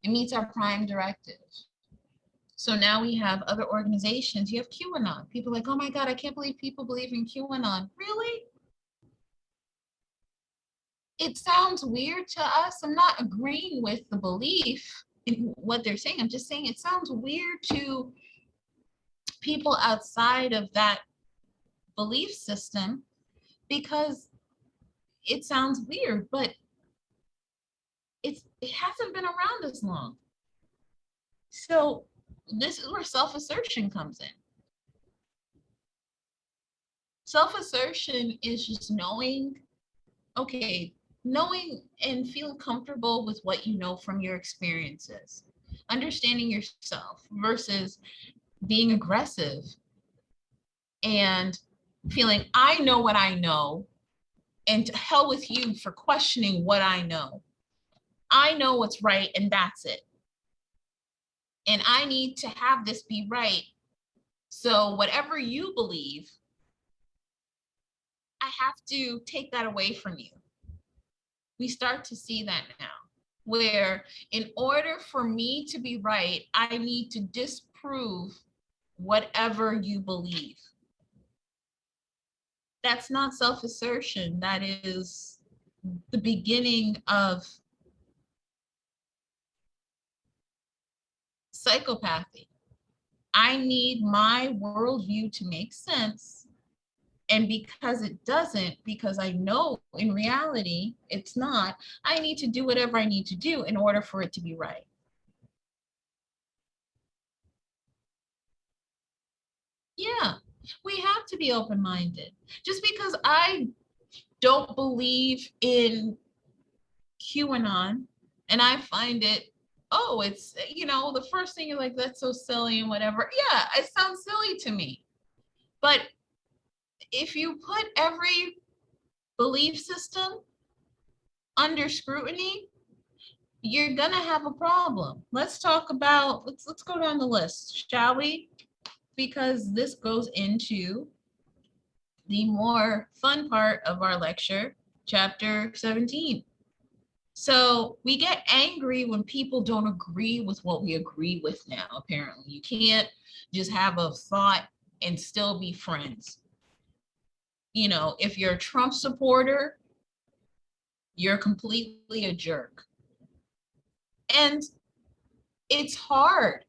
it meets our prime directive. So now we have other organizations. You have QAnon. People are like, oh my God, I can't believe people believe in QAnon. Really? It sounds weird to us. I'm not agreeing with the belief in what they're saying. I'm just saying it sounds weird to people outside of that belief system because it sounds weird, but it hasn't been around as long. So this is where self-assertion comes in. Self-assertion is just knowing and feeling comfortable with what you know from your experiences, understanding yourself versus being aggressive and feeling I know what I know, and to hell with you for questioning what I know. I know what's right and that's it. And I need to have this be right. So whatever you believe, I have to take that away from you. We start to see that now, where in order for me to be right, I need to disprove whatever you believe. That's not self-assertion. That is the beginning of psychopathy. I need my worldview to make sense. And because it doesn't, because I know in reality it's not, I need to do whatever I need to do in order for it to be right. Yeah, we have to be open-minded. Just because I don't believe in QAnon and I find it, oh, it's, the first thing you're like, that's so silly and whatever. Yeah, it sounds silly to me. But if you put every belief system under scrutiny, you're gonna have a problem. Let's talk about, let's go down the list, shall we? Because this goes into the more fun part of our lecture, chapter 17. So we get angry when people don't agree with what we agree with now, apparently. You can't just have a thought and still be friends. If you're a Trump supporter, you're completely a jerk. And it's hard.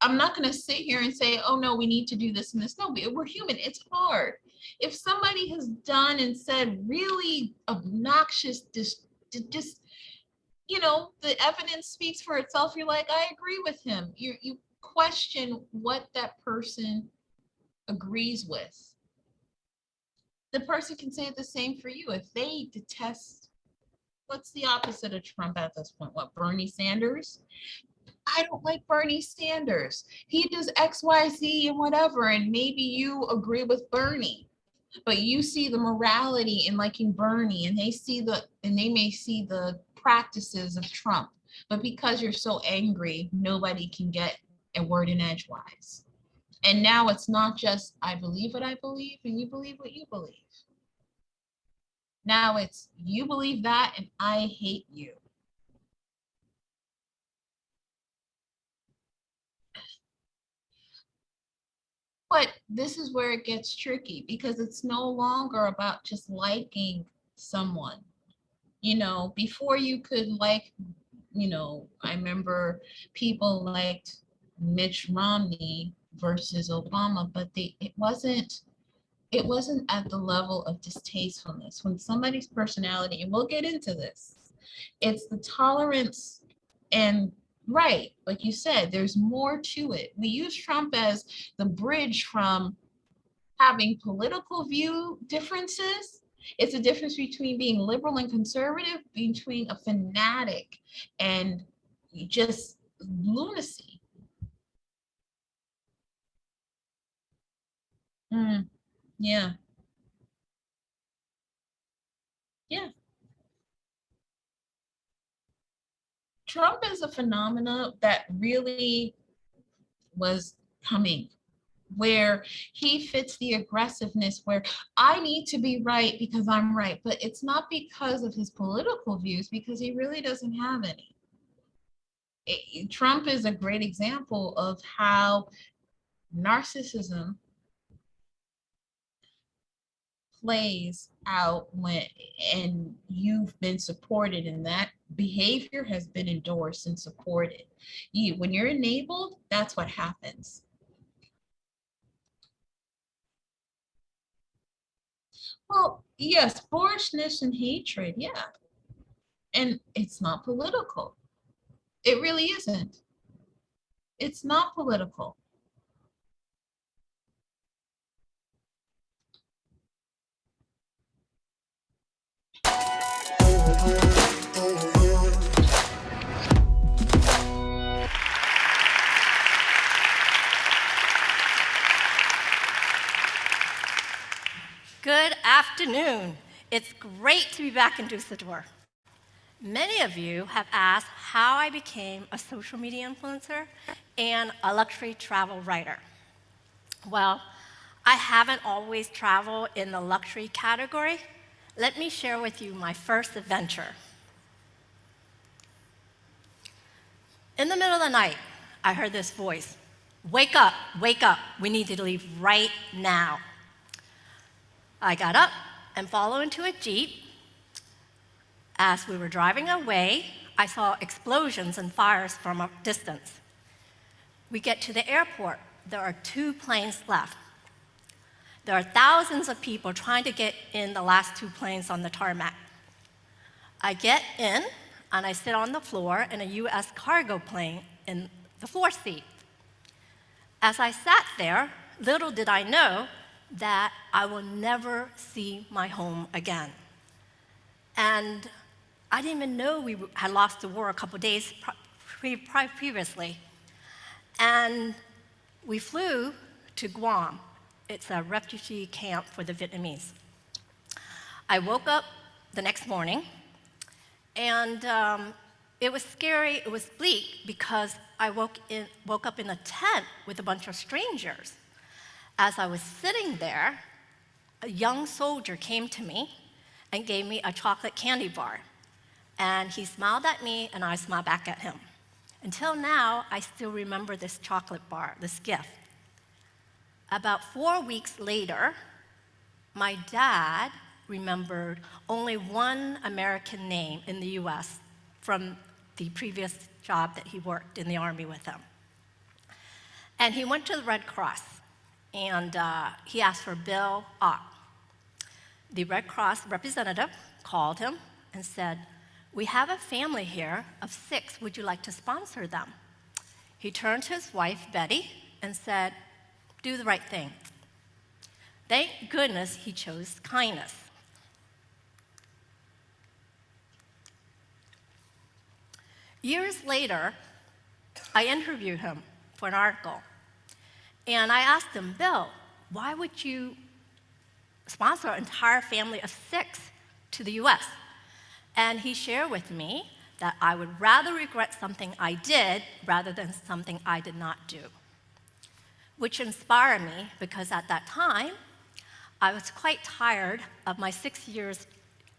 I'm not going to sit here and say, oh, no, we need to do this and this. No, we're human. It's hard. If somebody has done and said really obnoxious, just, the evidence speaks for itself. You're like, I agree with him. You question what that person agrees with. The person can say the same for you. If they detest, what's the opposite of Trump at this point? What, Bernie Sanders? I don't like Bernie Sanders. He does X, Y, Z and whatever. And maybe you agree with Bernie, but you see the morality in liking Bernie, and they may see the practices of Trump. But because you're so angry, nobody can get a word in edgewise. And now it's not just I believe what I believe and you believe what you believe. Now it's you believe that and I hate you. But this is where it gets tricky, because it's no longer about just liking someone. Before you could like, I remember people liked Mitch Romney versus Obama, but it wasn't at the level of distastefulness. When somebody's personality, and we'll get into this, it's the tolerance. And right, like you said, there's more to it. We use Trump as the bridge from having political view differences. It's a difference between being liberal and conservative, between a fanatic and just lunacy. Yeah. Yeah. Trump is a phenomena that really was coming, where he fits the aggressiveness, where I need to be right because I'm right, but it's not because of his political views, because he really doesn't have any. Trump is a great example of how narcissism plays out and you've been supported, and that behavior has been endorsed and supported. When you're enabled, that's what happens. Well, yes, boorishness and hatred, yeah. And it's not political. It really isn't. It's not political. Good afternoon. It's great to be back in Düsseldorf. Many of you have asked how I became a social media influencer and a luxury travel writer. Well, I haven't always traveled in the luxury category. Let me share with you my first adventure. In the middle of the night, I heard this voice. wake up, wake up. We need to leave right now. I got up and followed into a Jeep. As we were driving away, I saw explosions and fires from a distance. We get to the airport. There are 2 planes left. There are thousands of people trying to get in the last 2 planes on the tarmac. I get in, and I sit on the floor in a U.S. cargo plane in the floor seat. As I sat there, little did I know that I will never see my home again. And I didn't even know we had lost the war a couple days previously. And we flew to Guam. It's a refugee camp for the Vietnamese. I woke up the next morning, and it was scary, it was bleak, because I woke up in a tent with a bunch of strangers. As I was sitting there, a young soldier came to me and gave me a chocolate candy bar. And he smiled at me, and I smiled back at him. Until now, I still remember this chocolate bar, this gift. About 4 weeks later, my dad remembered only one American name in the US from the previous job that he worked in the Army with him. And he went to the Red Cross, and he asked for Bill Ott. The Red Cross representative called him and said, "We have a family here of 6. Would you like to sponsor them?" He turned to his wife, Betty, and said, "Do the right thing." Thank goodness he chose kindness. Years later, I interviewed him for an article. And I asked him, "Bill, why would you sponsor an entire family of 6 to the US?" And he shared with me that I would rather regret something I did rather than something I did not do, which inspired me because at that time, I was quite tired of my 6 years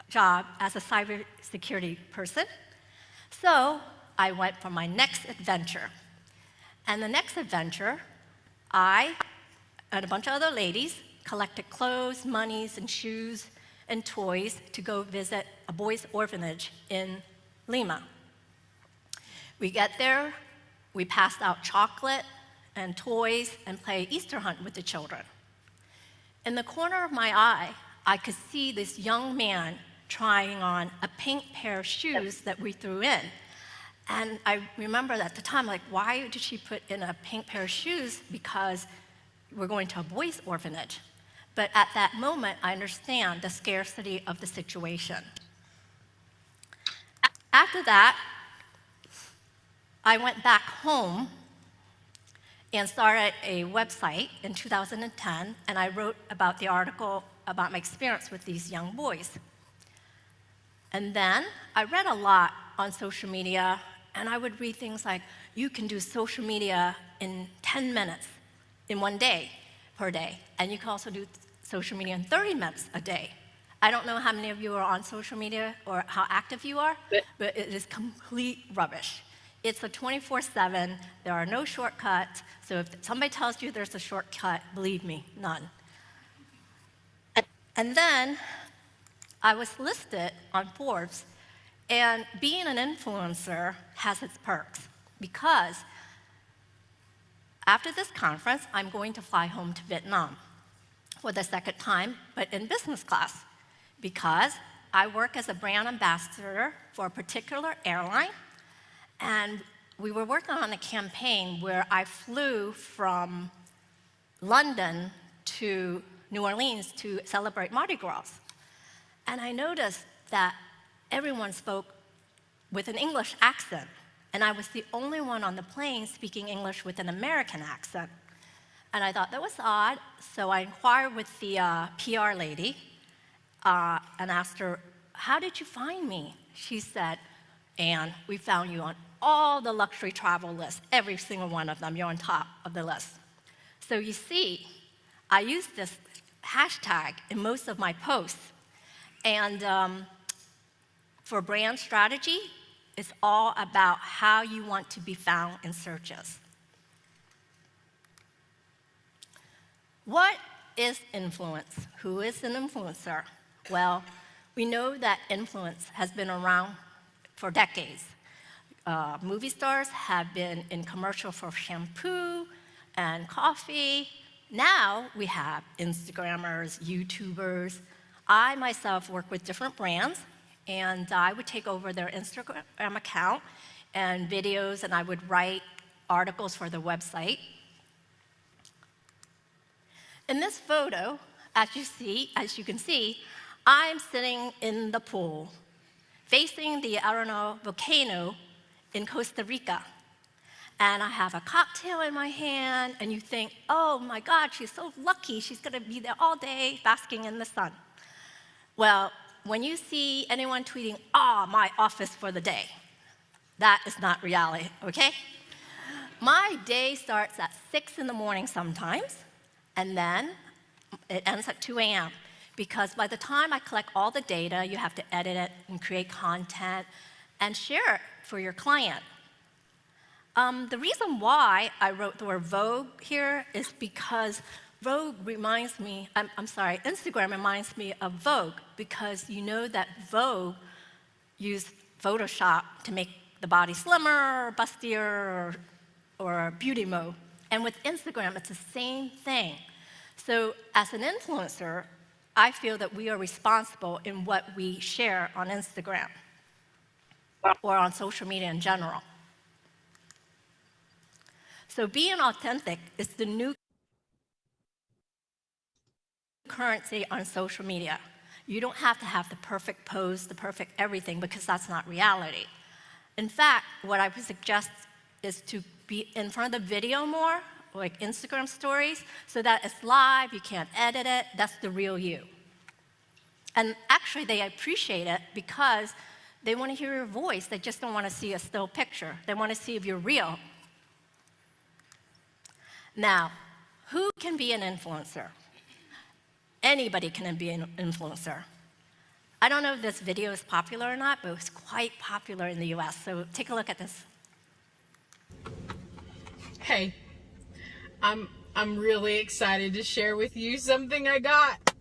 job as a cybersecurity person. So I went for my next adventure. And the next adventure, I and a bunch of other ladies collected clothes, monies, and shoes and toys to go visit a boys' orphanage in Lima. We get there, we passed out chocolate and toys and play Easter hunt with the children. In the corner of my eye, I could see this young man trying on a pink pair of shoes that we threw in. And I remember at the time, like, why did she put in a pink pair of shoes? Because we're going to a boys' orphanage. But at that moment, I understand the scarcity of the situation. After that, I went back home and started a website in 2010, and I wrote about the article about my experience with these young boys. And then I read a lot on social media, and I would read things like, you can do social media in 10 minutes in 1 day, per day, and you can also do social media in 30 minutes a day. I don't know how many of you are on social media or how active you are, but it is complete rubbish. It's a 24/7, there are no shortcuts, so if somebody tells you there's a shortcut, believe me, none. And then I was listed on Forbes, and being an influencer has its perks, because after this conference, I'm going to fly home to Vietnam for the second time, but in business class, because I work as a brand ambassador for a particular airline, and we were working on a campaign where I flew from London to New Orleans to celebrate Mardi Gras. And I noticed that everyone spoke with an English accent, and I was the only one on the plane speaking English with an American accent. And I thought that was odd, so I inquired with the PR lady and asked her, "How did you find me?" She said, "Anne, we found you on all the luxury travel lists, every single one of them, you're on top of the list." So you see, I use this hashtag in most of my posts. And for brand strategy, it's all about how you want to be found in searches. What is influence? Who is an influencer? Well, we know that influence has been around for decades. Movie stars have been in commercial for shampoo and coffee. Now we have Instagrammers, YouTubers. I myself work with different brands, and I would take over their Instagram account and videos, and I would write articles for their website. In this photo, as you can see, I'm sitting in the pool, facing the Arenal volcano in Costa Rica. And I have a cocktail in my hand, and you think, oh my God, she's so lucky. She's gonna be there all day basking in the sun. Well, when you see anyone tweeting, my office for the day, that is not reality, okay? My day starts at 6 in the morning sometimes, and then it ends at 2 a.m. Because by the time I collect all the data, you have to edit it and create content and share it for your client. The reason why I wrote the word Vogue here is because Vogue reminds me, Instagram reminds me of Vogue, because you know that Vogue used Photoshop to make the body slimmer, or bustier, or beauty mode. And with Instagram, it's the same thing. So as an influencer, I feel that we are responsible in what we share on Instagram or on social media in general. So being authentic is the new currency on social media. You don't have to have the perfect pose, the perfect everything, because that's not reality. In fact, what I would suggest is to be in front of the video more, like Instagram stories, so that it's live, you can't edit it, that's the real you. And actually, they appreciate it because they want to hear your voice. They just don't want to see a still picture. They want to see if you're real. Now, who can be an influencer? Anybody can be an influencer. I don't know if this video is popular or not, but it was quite popular in the US, so take a look at this. Hey, I'm really excited to share with you something I got.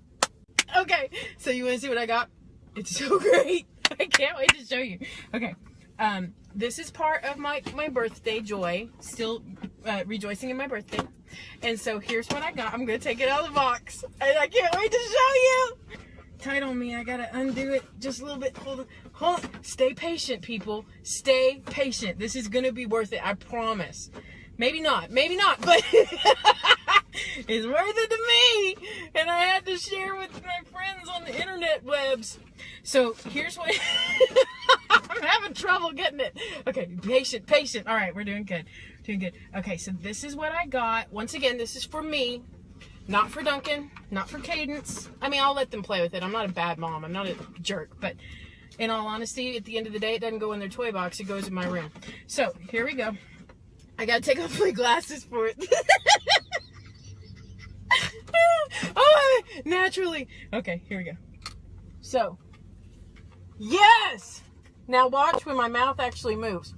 Okay, so you want to see what I got? It's so great. I can't wait to show you. Okay, this is part of my birthday joy, still rejoicing in my birthday. And so here's what I got. I'm going to take it out of the box, and I can't wait to show you. Tight on me, I got to undo it just a little bit. Hold on. Stay patient, people. Stay patient. This is going to be worth it, I promise. Maybe not, but it's worth it to me, and I had to share with my friends on the internet webs. So here's what I'm having trouble getting it. Okay, patient. All right, we're doing good. Okay, so this is what I got. Once again, this is for me, not for Duncan, not for Cadence. I mean, I'll let them play with it. I'm not a bad mom. I'm not a jerk, but in all honesty, at the end of the day, it doesn't go in their toy box. It goes in my room. So here we go. I gotta take off my glasses for it. Oh, naturally. Okay, here we go. So, yes! Now watch when my mouth actually moves.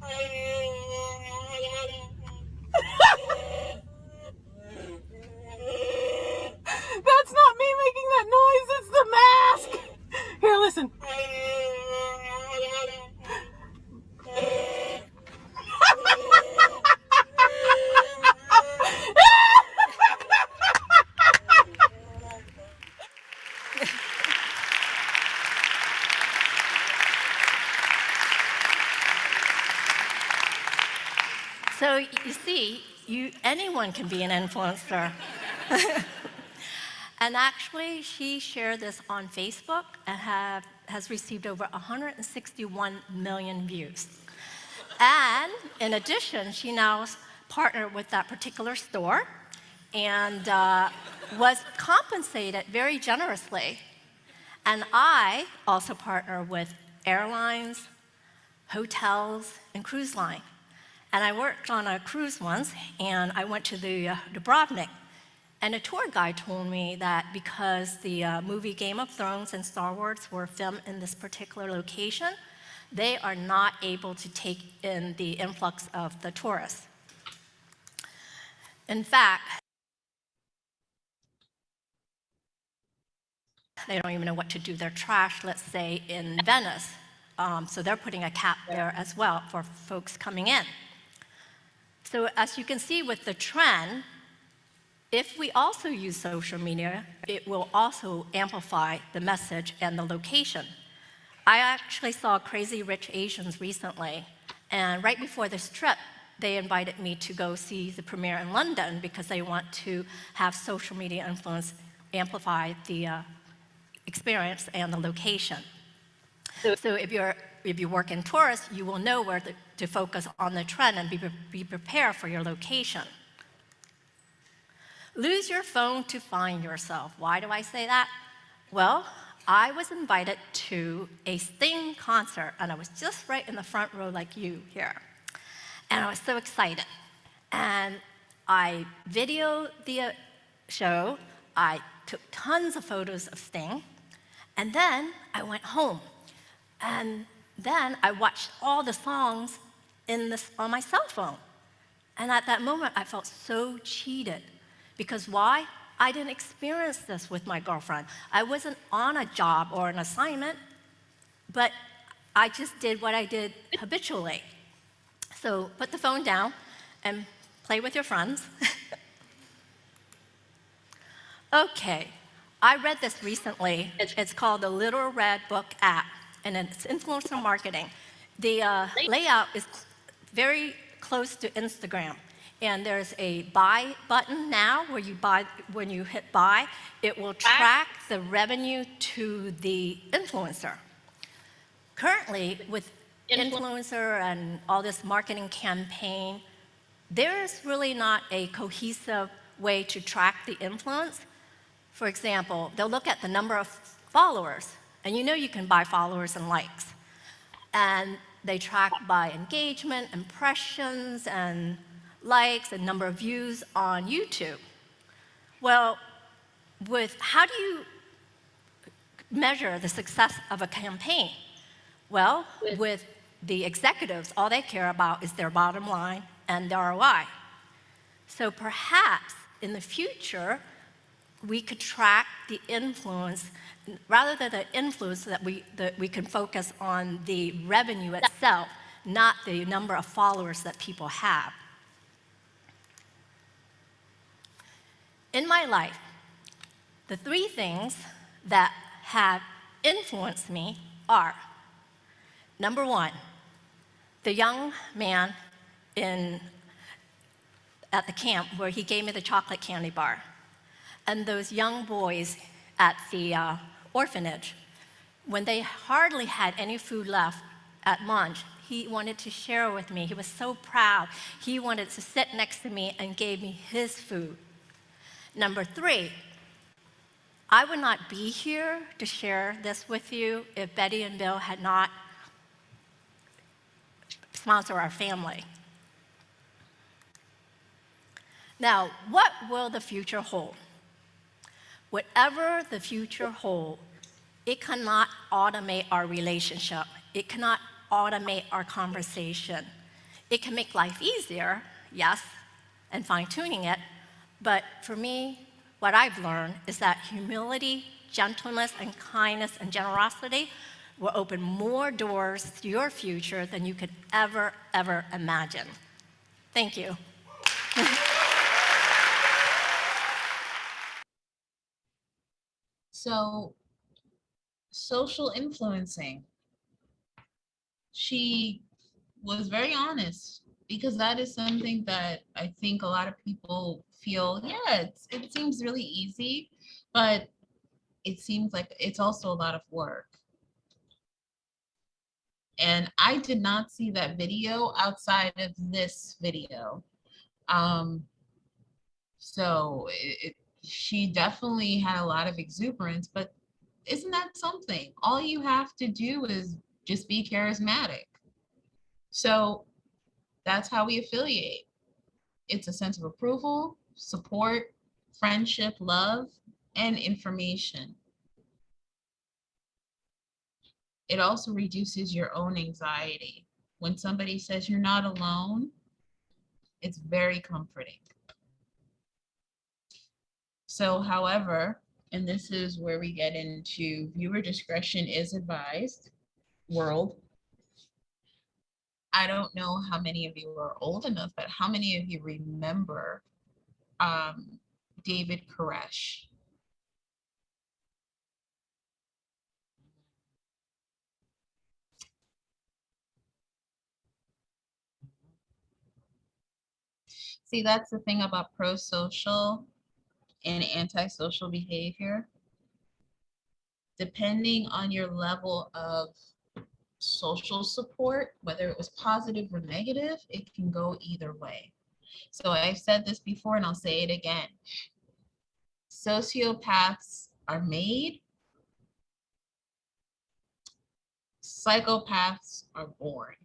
That's not me making that noise, it's the mask! Here, listen. So you see, anyone can be an influencer. And actually, she shared this on Facebook and has received over 161 million views. And in addition, she now partnered with that particular store and was compensated very generously. And I also partner with airlines, hotels, and cruise line. And I worked on a cruise once, and I went to the Dubrovnik. And a tour guide told me that because the movie Game of Thrones and Star Wars were filmed in this particular location, they are not able to take in the influx of the tourists. In fact, They don't even know what to do with their trash, let's say in Venice. So they're putting a cap there as well for folks coming in. So as you can see with the trend, if we also use social media, it will also amplify the message and the location. I actually saw Crazy Rich Asians recently, and right before this trip, they invited me to go see the premiere in London because they want to have social media influence amplify the experience and the location. So if you work in tourists, you will know where to focus on the trend and be prepared for your location. Lose your phone to find yourself. Why do I say that? Well, I was invited to a Sting concert, and I was just right in the front row like you here. And I was so excited. And I videoed the show, I took tons of photos of Sting, and then I went home. And then I watched all the songs on my cell phone. And at that moment, I felt so cheated. Because why? I didn't experience this with my girlfriend. I wasn't on a job or an assignment, but I just did what I did habitually. So put the phone down and play with your friends. Okay, I read this recently. It's called the Little Red Book app, and it's influencer marketing. The layout is very close to Instagram. And there's a buy button now where when you hit buy, it will track the revenue to the influencer. Currently, with influencer and all this marketing campaign, there's really not a cohesive way to track the influence. For example, they'll look at the number of followers, and you know you can buy followers and likes. And they track by engagement, impressions, and likes, and number of views on YouTube. Well, how do you measure the success of a campaign? Well, with the executives, all they care about is their bottom line and the ROI. So perhaps in the future, we could track the influence, rather than the influence that we can focus on the revenue itself, not the number of followers that people have. In my life, the three things that have influenced me are, number one, the young man at the camp where he gave me the chocolate candy bar, and those young boys at the orphanage, when they hardly had any food left at lunch, he wanted to share with me. He was so proud. He wanted to sit next to me and gave me his food. Number three, I would not be here to share this with you if Betty and Bill had not sponsored our family. Now, what will the future hold? Whatever the future holds, it cannot automate our relationship. It cannot automate our conversation. It can make life easier, yes, and fine-tuning it. But for me, what I've learned is that humility, gentleness, and kindness and generosity will open more doors to your future than you could ever imagine. Thank you. So, social influencing. She was very honest, because that is something that I think a lot of people feel, yeah, it seems really easy, but it seems like it's also a lot of work. And I did not see that video outside of this video. So she definitely had a lot of exuberance, but isn't that something? All you have to do is just be charismatic. So that's how we affiliate. It's a sense of approval, support, friendship, love, and information. It also reduces your own anxiety. When somebody says you're not alone, it's very comforting. So, however, And this is where we get into viewer discretion is advised world. I don't know how many of you are old enough, but how many of you remember David Koresh? See, that's the thing about pro-social and antisocial behavior. Depending on your level of social support, whether it was positive or negative, it can go either way. So I've said this before and I'll say it again. Sociopaths are made, psychopaths are born.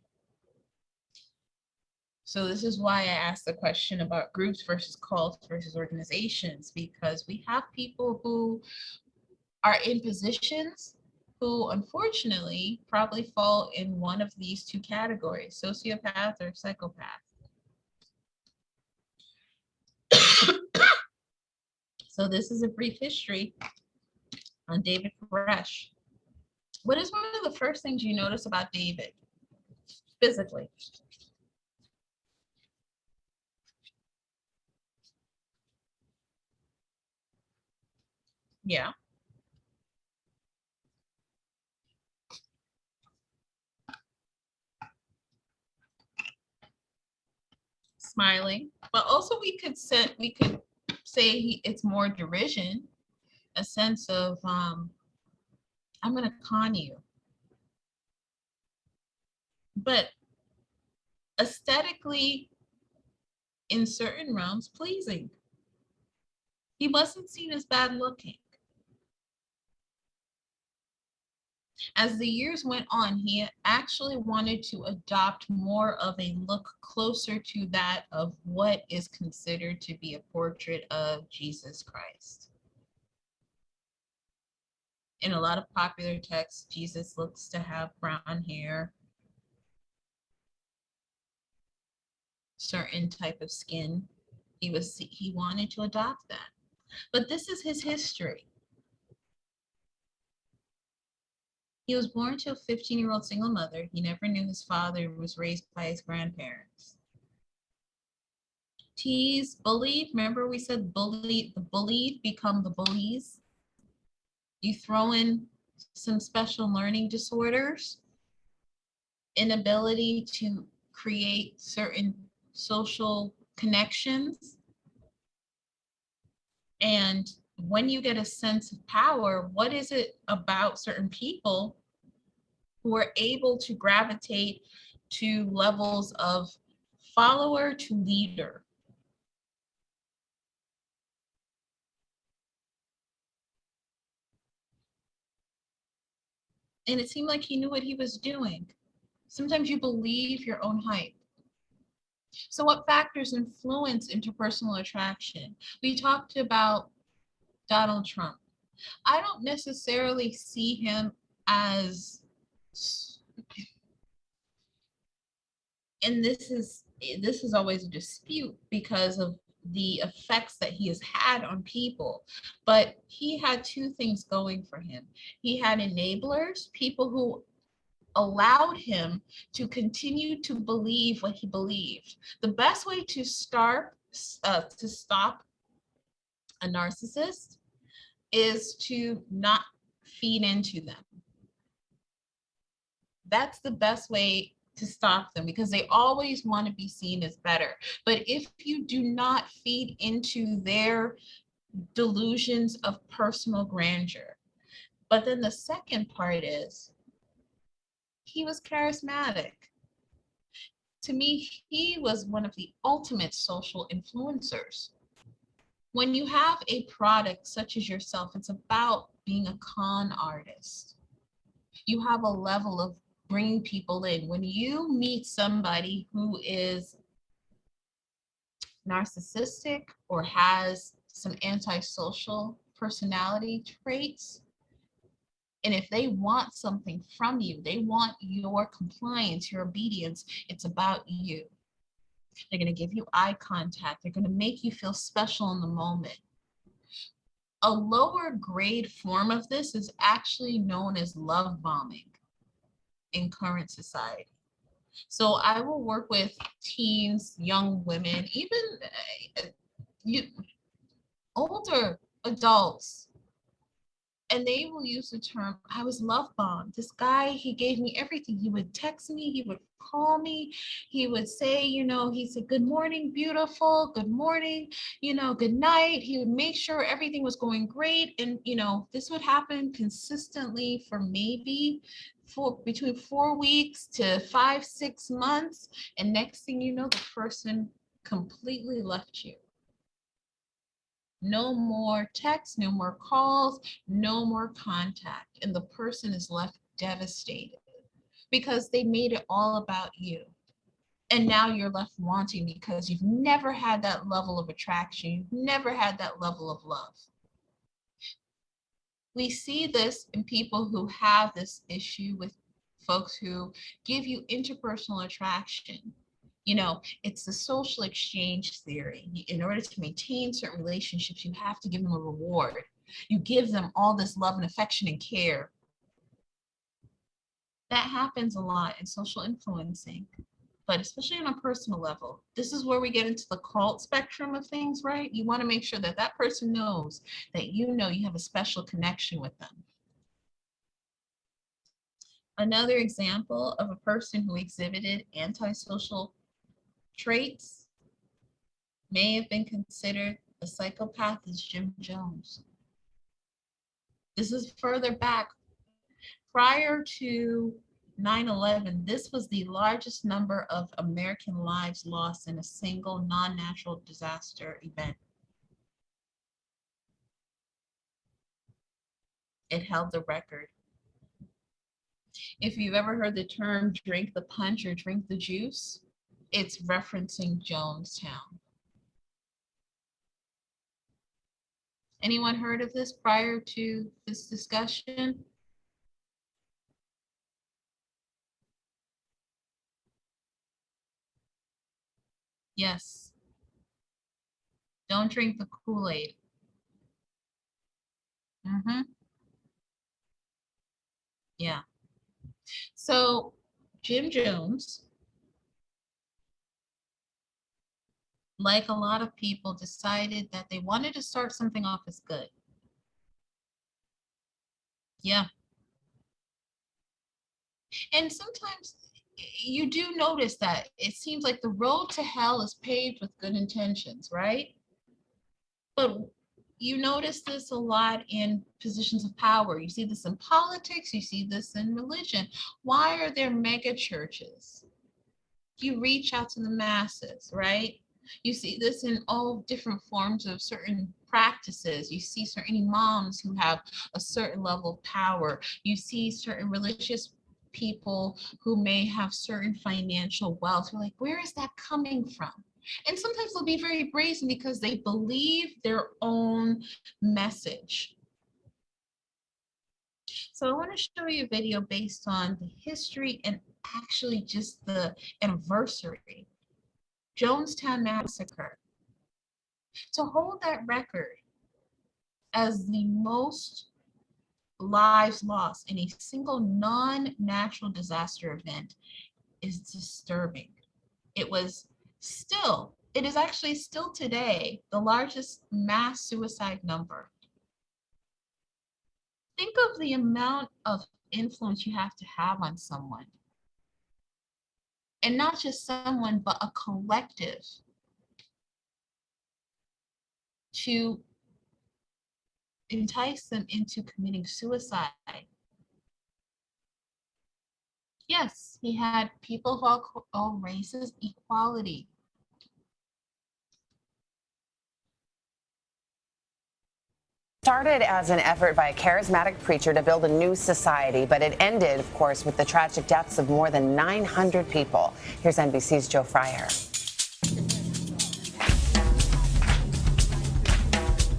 So this is why I asked the question about groups versus cults versus organizations, because we have people who are in positions who unfortunately probably fall in one of these two categories, sociopath or psychopath. So this is a brief history on David Koresh. What is one of the first things you notice about David physically? Yeah. Smiling, but also we could say it's more derision, a sense of I'm going to con you. But aesthetically, in certain realms, pleasing. He wasn't seen as bad looking. As the years went on, he actually wanted to adopt more of a look closer to that of what is considered to be a portrait of Jesus Christ. In a lot of popular texts, Jesus looks to have brown hair, certain type of skin. He wanted to adopt that. But this is his history. He was born to a 15-year-old single mother. He never knew his father, was raised by his grandparents. Teased, bullied. Remember we said bullied, the bullied become the bullies. You throw in some special learning disorders, inability to create certain social connections. And when you get a sense of power, what is it about certain people who are able to gravitate to levels of follower to leader? And it seemed like he knew what he was doing. Sometimes you believe your own hype. So what factors influence interpersonal attraction? We talked about Donald Trump. I don't necessarily see him as, and this is always a dispute because of the effects that he has had on people, but he had two things going for him. He had enablers, people who allowed him to continue to believe what he believed. The best way to stop a narcissist is to not feed into them. That's the best way to stop them, because they always want to be seen as better. But if you do not feed into their delusions of personal grandeur. But then the second part is he was charismatic. To me, he was one of the ultimate social influencers. When you have a product such as yourself, it's about being a con artist. You have a level of bringing people in. When you meet somebody who is narcissistic or has some antisocial personality traits, and if they want something from you, they want your compliance, your obedience, it's about you. They're going to give you eye contact. They're going to make you feel special in the moment. A lower grade form of this is actually known as love bombing in current society. So I will work with teens, young women, even older adults, and they will use the term, I was love bombed. This guy, he gave me everything. He would text me, he would call me, he would say, he said, good morning, beautiful, good morning, good night. He would make sure everything was going great. And, this would happen consistently for maybe between 4 weeks to 5-6 months. And next thing you know, the person completely left you. No more texts, no more calls, no more contact. And the person is left devastated because they made it all about you. And now you're left wanting because you've never had that level of attraction. You've never had that level of love. We see this in people who have this issue with folks who give you interpersonal attraction. It's the social exchange theory. In order to maintain certain relationships, you have to give them a reward. You give them all this love and affection and care. That happens a lot in social influencing, but especially on a personal level. This is where we get into the cult spectrum of things, right? You want to make sure that that person knows that you have a special connection with them. Another example of a person who exhibited antisocial traits may have been considered a psychopath is Jim Jones. This is further back. Prior to 9/11, this was the largest number of American lives lost in a single non-natural disaster event. It held the record. If you've ever heard the term drink the punch or drink the juice, it's referencing Jonestown. Anyone heard of this prior to this discussion? Yes. Don't drink the Kool-Aid. Yeah. So Jim Jones, like a lot of people, decided that they wanted to start something off as good. Yeah. And sometimes you do notice that it seems like the road to hell is paved with good intentions, right? But you notice this a lot in positions of power. You see this in politics, you see this in religion. Why are there mega churches? You reach out to the masses, right? You see this in all different forms of certain practices. You see certain imams who have a certain level of power. You see certain religious people who may have certain financial wealth. You're like, where is that coming from? And sometimes they'll be very brazen because they believe their own message. So I want to show you a video based on the history and actually just the anniversary. Jonestown Massacre. To hold that record as the most lives lost in a single non-natural disaster event is disturbing. It is actually still today the largest mass suicide number. Think of the amount of influence you have to have on someone. And not just someone, but a collective to entice them into committing suicide. Yes, he had people of all races, equality. Started as an effort by a charismatic preacher to build a new society, but it ended, of course, with the tragic deaths of more than 900 people. Here's NBC's Joe Fryer.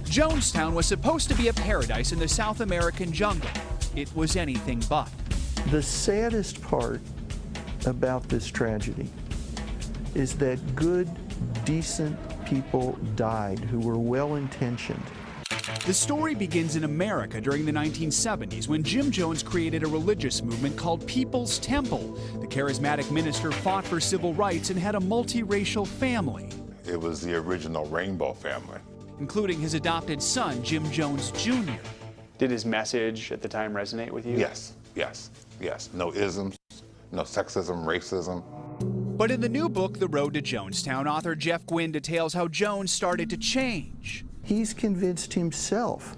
Jonestown was supposed to be a paradise in the South American jungle. It was anything but. The saddest part about this tragedy is that good, decent people died who were well-intentioned. The story begins in America during the 1970s when Jim Jones created a religious movement called People's Temple. The charismatic minister fought for civil rights and had a multiracial family. It was the original Rainbow family, including his adopted son, Jim Jones Jr. Did his message at the time resonate with you? Yes, yes, yes. No isms, no sexism, racism. But in the new book, The Road to Jonestown, author Jeff Gwynne details how Jones started to change. He's convinced himself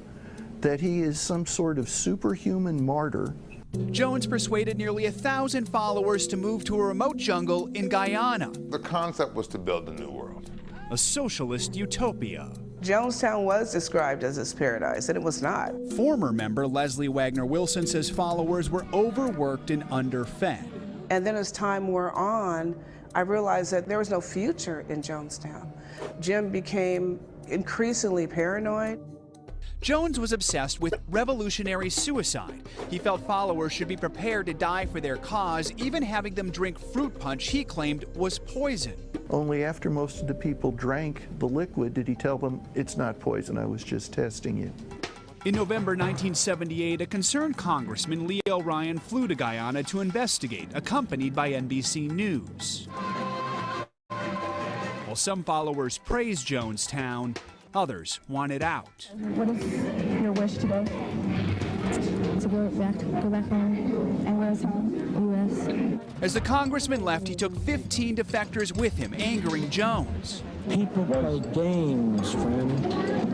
that he is some sort of superhuman martyr. Jones persuaded nearly 1,000 followers to move to a remote jungle in Guyana. The concept was to build a new world. A socialist utopia. Jonestown was described as his paradise, and it was not. Former member Leslie Wagner Wilson says followers were overworked and underfed. And then as time wore on, I realized that there was no future in Jonestown. Jim became increasingly paranoid. Jones was obsessed with revolutionary suicide. He felt followers should be prepared to die for their cause, even having them drink fruit punch he claimed was poison. Only after most of the people drank the liquid did he tell them, it's not poison, I was just testing you. In November 1978, a concerned congressman, Leo Ryan, flew to Guyana to investigate, accompanied by NBC News. While some followers praised Jonestown, others wanted out. What is your wish today? To go back home. And where's home? U.S. As the congressman left, he took 15 defectors with him, angering Jones. People play games, friend.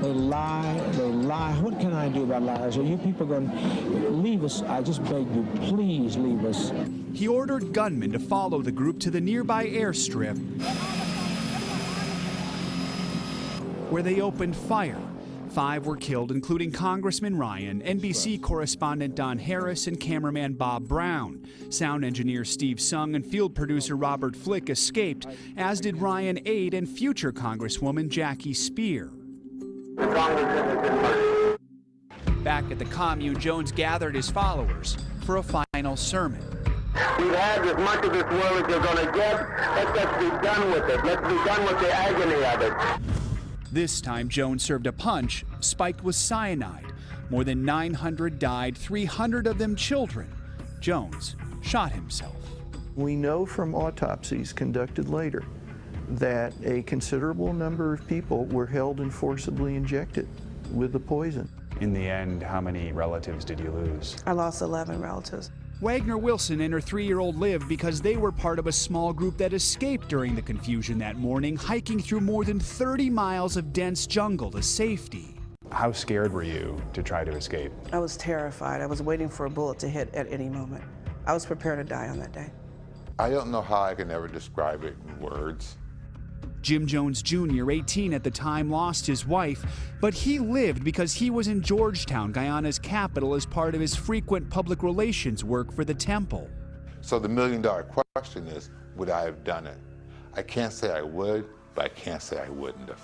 They lie, they lie. What can I do about lies? Are you people going to leave us? I just beg you, please leave us. He ordered gunmen to follow the group to the nearby airstrip, where they opened fire. 5 were killed, including Congressman Ryan, NBC correspondent Don Harris, and cameraman Bob Brown. Sound engineer Steve Sung and field producer Robert Flick escaped, as did Ryan aide and future Congresswoman Jackie Spear. Back at the commune, Jones gathered his followers for a final sermon. We've had as much of this world as you're going to get. Let's just be done with it. Let's be done with the agony of it. This time, Jones served a punch spiked with cyanide. More than 900 died, 300 of them children. Jones shot himself. We know from autopsies conducted later that a considerable number of people were held and forcibly injected with the poison. In the end, how many relatives did you lose? I lost 11 relatives. Wagner Wilson and her 3-year-old lived because they were part of a small group that escaped during the confusion that morning, hiking through more than 30 miles of dense jungle to safety. How scared were you to try to escape? I was terrified. I was waiting for a bullet to hit at any moment. I was prepared to die on that day. I don't know how I can ever describe it in words. Jim Jones Jr., 18 at the time, lost his wife, but he lived because he was in Georgetown, Guyana's capital, as part of his frequent public relations work for the temple. So the million-dollar question is, would I have done it? I can't say I would, but I can't say I wouldn't have.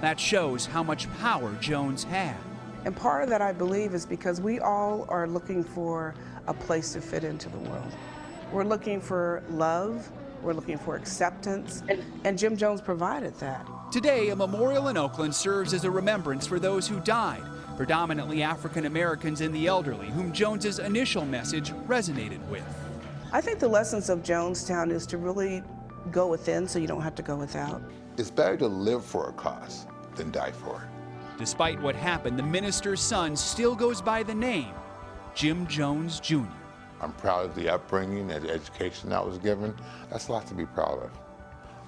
That shows how much power Jones had. And part of that, I believe, is because we all are looking for a place to fit into the world. We're looking for love. We're looking for acceptance, and Jim Jones provided that. Today, a memorial in Oakland serves as a remembrance for those who died, predominantly African Americans and the elderly, whom Jones's initial message resonated with. I think the lessons of Jonestown is to really go within so you don't have to go without. It's better to live for a cause than die for it. Despite what happened, the minister's son still goes by the name Jim Jones Jr. I'm proud of the upbringing and the education I was given. That's a lot to be proud of.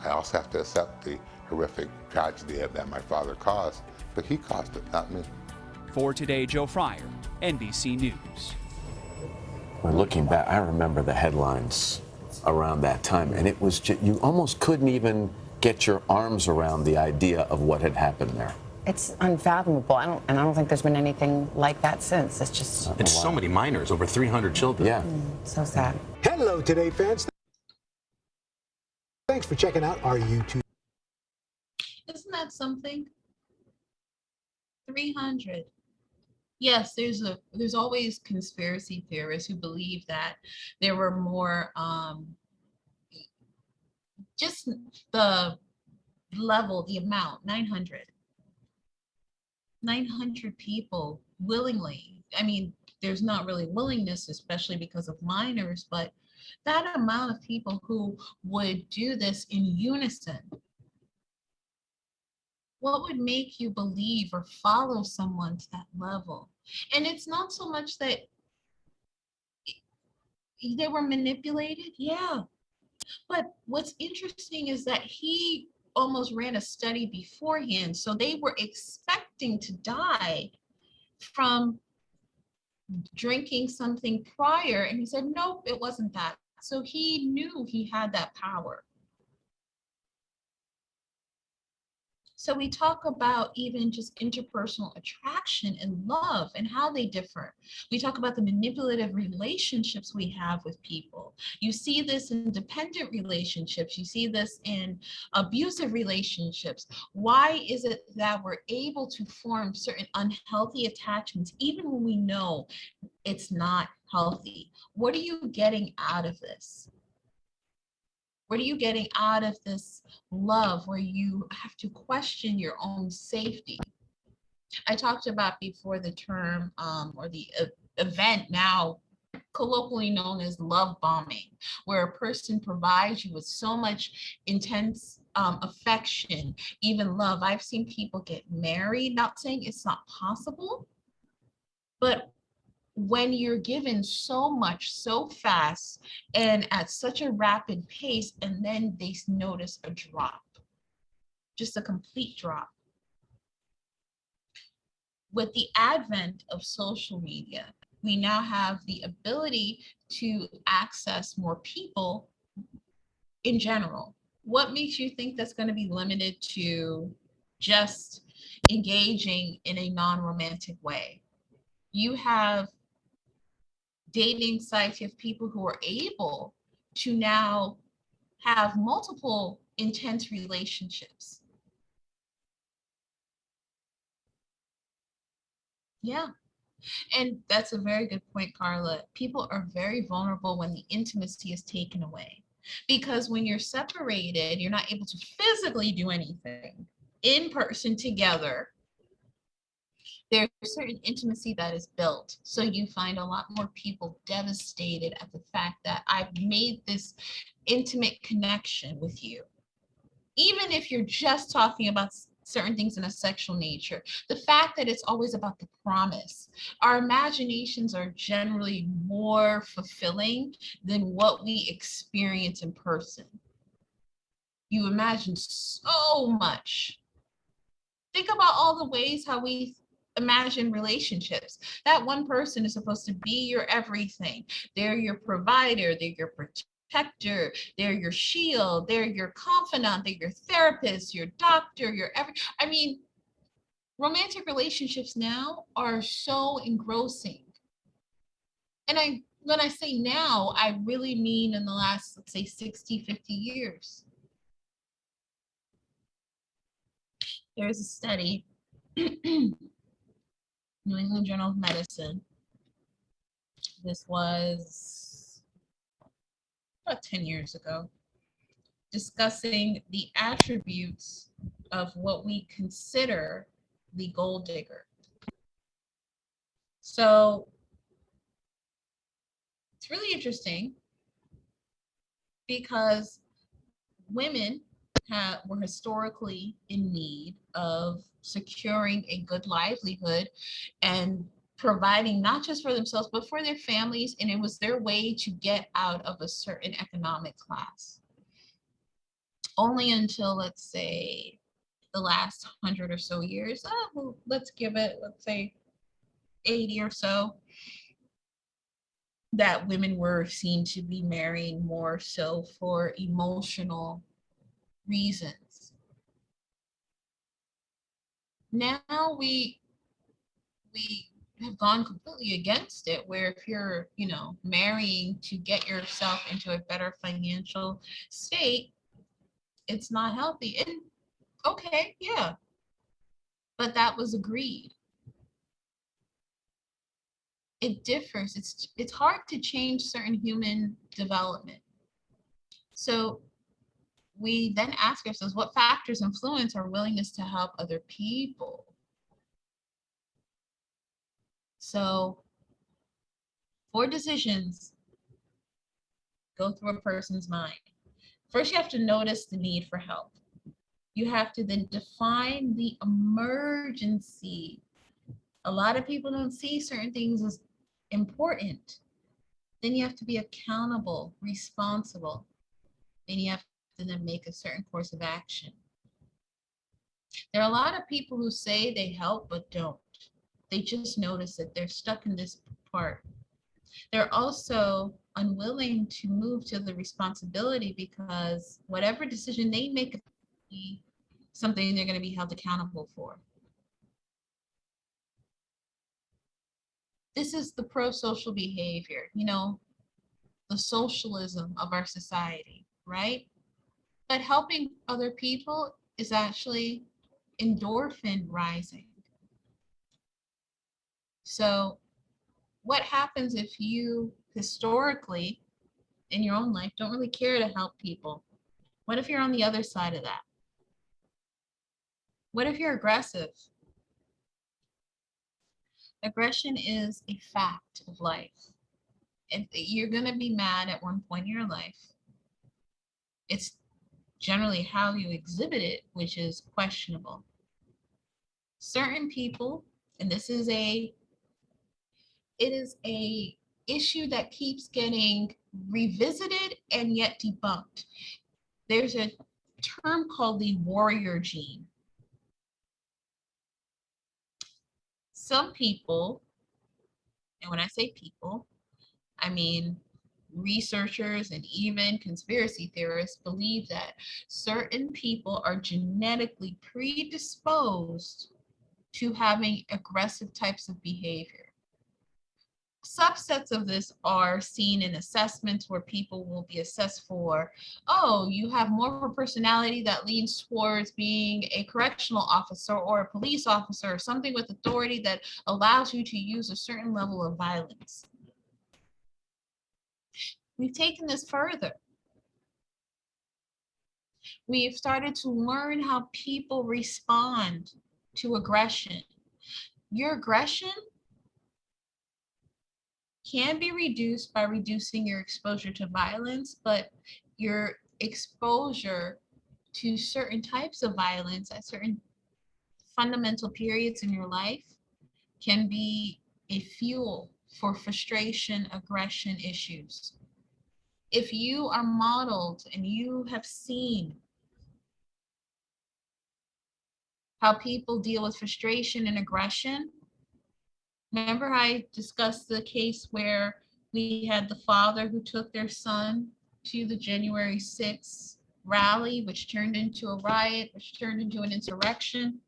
I also have to accept the horrific tragedy that my father caused, but he caused it, not me. For Today, Joe Fryer, NBC News. When looking back, I remember the headlines around that time, and it was just, you almost couldn't even get your arms around the idea of what had happened there. It's unfathomable. I don't think there's been anything like that since. It's just... And so many minors, over 300 children. Yeah. So sad. Hello, Today fans. Thanks for checking out our YouTube. Isn't that something? 300. Yes, there's always conspiracy theorists who believe that there were more, just the level, the amount, 900. 900 people willingly. I mean, there's not really willingness, especially because of minors, but that amount of people who would do this in unison, what would make you believe or follow someone to that level? And it's not so much that they were manipulated, yeah. But what's interesting is that he almost ran a study beforehand. So they were expecting to die from drinking something prior. And he said, nope, it wasn't that. So he knew he had that power. So we talk about even just interpersonal attraction and love and how they differ. We talk about the manipulative relationships we have with people. You see this in dependent relationships. You see this in abusive relationships. Why is it that we're able to form certain unhealthy attachments even when we know it's not healthy? What are you getting out of this? What are you getting out of this love where you have to question your own safety? I talked about before the term or the event now colloquially known as love bombing, where a person provides you with so much intense affection, even love. I've seen people get married, not saying it's not possible, but when you're given so much so fast and at such a rapid pace, and then they notice a drop, just a complete drop. With the advent of social media, we now have the ability to access more people in general. What makes you think that's going to be limited to just engaging in a non-romantic way? You have dating sites, you have people who are able to now have multiple intense relationships. Yeah. And that's a very good point, Carla. People are very vulnerable when the intimacy is taken away. Because when you're separated, you're not able to physically do anything in person together. There's a certain intimacy that is built. So you find a lot more people devastated at the fact that I've made this intimate connection with you. Even if you're just talking about certain things in a sexual nature, the fact that it's always about the promise. Our imaginations are generally more fulfilling than what we experience in person. You imagine so much. Think about all the ways how we imagine relationships. That one person is supposed to be your everything. They're your provider, they're your protector, they're your shield, they're your confidant, they're your therapist, your doctor, I mean, romantic relationships now are so engrossing. And when I say now, I really mean in the last, let's say 60, 50 years. There's a study, New England Journal of Medicine. This was about 10 years ago, discussing the attributes of what we consider the gold digger. So it's really interesting because women were historically in need of securing a good livelihood and providing not just for themselves, but for their families. And it was their way to get out of a certain economic class. Only until, let's say, the last 100 or so years, well, let's give it, let's say 80 or so, that women were seen to be marrying more so for emotional reasons. Now we have gone completely against it, where if you're, marrying to get yourself into a better financial state, it's not healthy. And okay, yeah, but that was agreed. It differs. It's hard to change certain human development. So we then ask ourselves, what factors influence our willingness to help other people? So 4 decisions go through a person's mind. First, you have to notice the need for help. You have to then define the emergency. A lot of people don't see certain things as important. Then you have to be accountable, responsible. Then you have to then make a certain course of action. There are a lot of people who say they help but don't. They just notice that they're stuck in this part. They're also unwilling to move to the responsibility because whatever decision they make is something they're going to be held accountable for. This is the pro-social behavior, you know, the socialism of our society, right? But helping other people is actually endorphin rising. So what happens if you historically in your own life don't really care to help people? What if you're on the other side of that? What if you're aggressive? Aggression is a fact of life. If you're going to be mad at one point in your life, it's generally how you exhibit it, which is questionable. Certain people, and it is a issue that keeps getting revisited and yet debunked. There's a term called the warrior gene. Some people, and when I say people, I mean researchers and even conspiracy theorists, believe that certain people are genetically predisposed to having aggressive types of behavior. Subsets of this are seen in assessments where people will be assessed for, oh, you have more of a personality that leans towards being a correctional officer or a police officer or something with authority that allows you to use a certain level of violence. We've taken this further. We've started to learn how people respond to aggression. Your aggression can be reduced by reducing your exposure to violence, but your exposure to certain types of violence at certain fundamental periods in your life can be a fuel for frustration, aggression issues. If you are modeled and you have seen how people deal with frustration and aggression, remember I discussed the case where we had the father who took their son to the January 6th rally, which turned into a riot, which turned into an insurrection.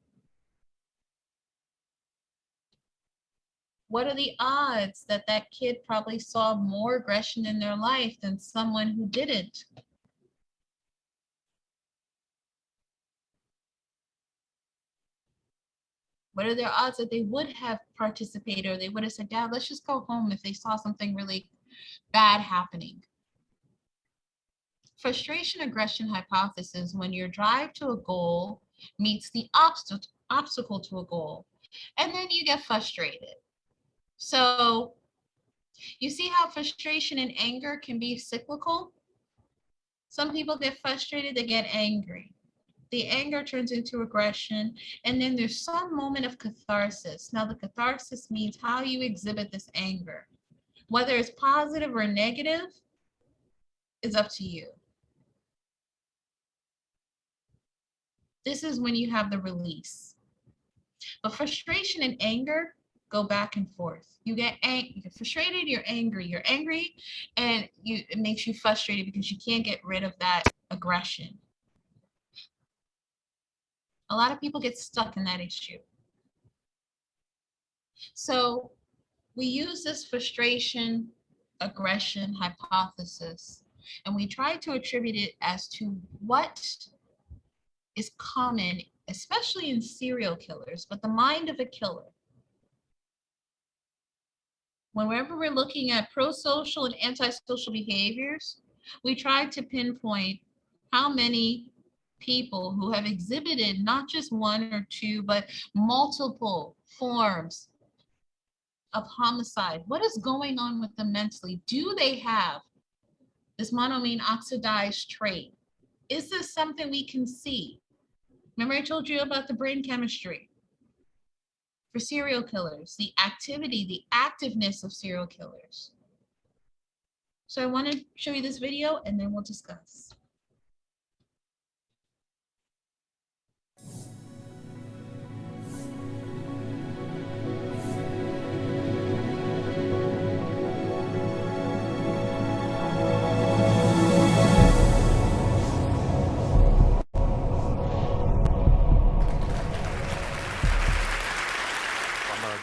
What are the odds that that kid probably saw more aggression in their life than someone who didn't? What are their odds that they would have participated or they would have said, Dad, let's just go home if they saw something really bad happening? Frustration aggression hypothesis, when your drive to a goal meets the obstacle to a goal, and then you get frustrated. So you see how frustration and anger can be cyclical? Some people get frustrated, they get angry. The anger turns into aggression, and then there's some moment of catharsis. Now, the catharsis means how you exhibit this anger. Whether it's positive or negative is up to you. This is when you have the release. But frustration and anger go back and forth. You get frustrated, you're angry, and it makes you frustrated because you can't get rid of that aggression. A lot of people get stuck in that issue. So we use this frustration aggression hypothesis, and we try to attribute it as to what is common, especially in serial killers, but the mind of a killer. Whenever we're looking at pro-social and antisocial behaviors, we try to pinpoint how many people who have exhibited not just one or two, but multiple forms of homicide? What is going on with them mentally? Do they have this monoamine oxidized trait? Is this something we can see? Remember I told you about the brain chemistry for serial killers, the activity, the activeness of serial killers. So I want to show you this video and then we'll discuss.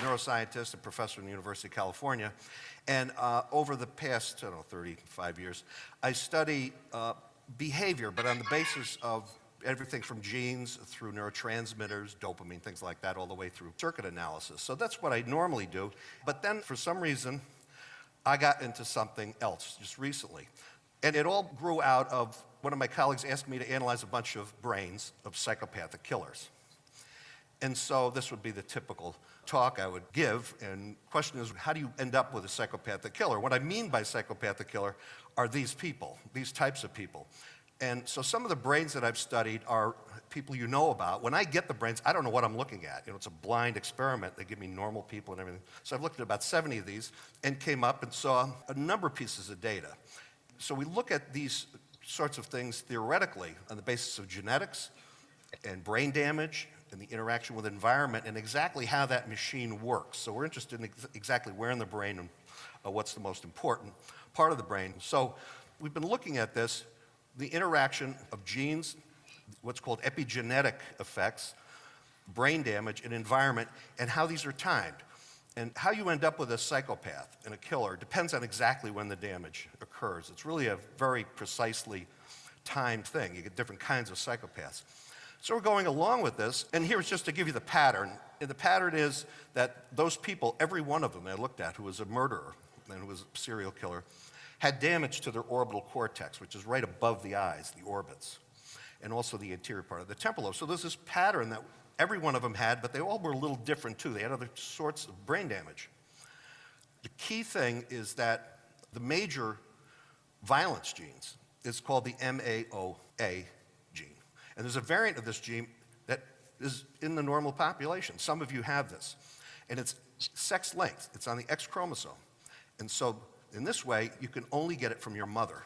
Neuroscientist and professor in the University of California. And over the past, 35 years, I study behavior, but on the basis of everything from genes through neurotransmitters, dopamine, things like that, all the way through circuit analysis. So that's what I normally do. But then, for some reason, I got into something else just recently. And it all grew out of one of my colleagues asking me to analyze a bunch of brains of psychopathic killers. And so this would be the typical talk I would give, and the question is, how do you end up with a psychopathic killer? What I mean by psychopathic killer are these people, these types of people. And so some of the brains that I've studied are people you know about. When I get the brains, I don't know what I'm looking at. It's a blind experiment. They give me normal people and everything. So I've looked at about 70 of these and came up and saw a number of pieces of data. So we look at these sorts of things theoretically on the basis of genetics and brain damage and the interaction with environment and exactly how that machine works. So we're interested in exactly where in the brain and what's the most important part of the brain. So we've been looking at this, the interaction of genes, what's called epigenetic effects, brain damage, and environment, and how these are timed. And how you end up with a psychopath and a killer depends on exactly when the damage occurs. It's really a very precisely timed thing. You get different kinds of psychopaths. So we're going along with this, and here's just to give you the pattern. And the pattern is that those people, every one of them I looked at who was a murderer and who was a serial killer, had damage to their orbital cortex, which is right above the eyes, the orbits, and also the anterior part of the temporal lobe. So there's this pattern that every one of them had, but they all were a little different too. They had other sorts of brain damage. The key thing is that the major violence genes is called the MAOA gene. And there's a variant of this gene that is in the normal population. Some of you have this. And it's sex-linked. It's on the X chromosome. And so in this way, you can only get it from your mother.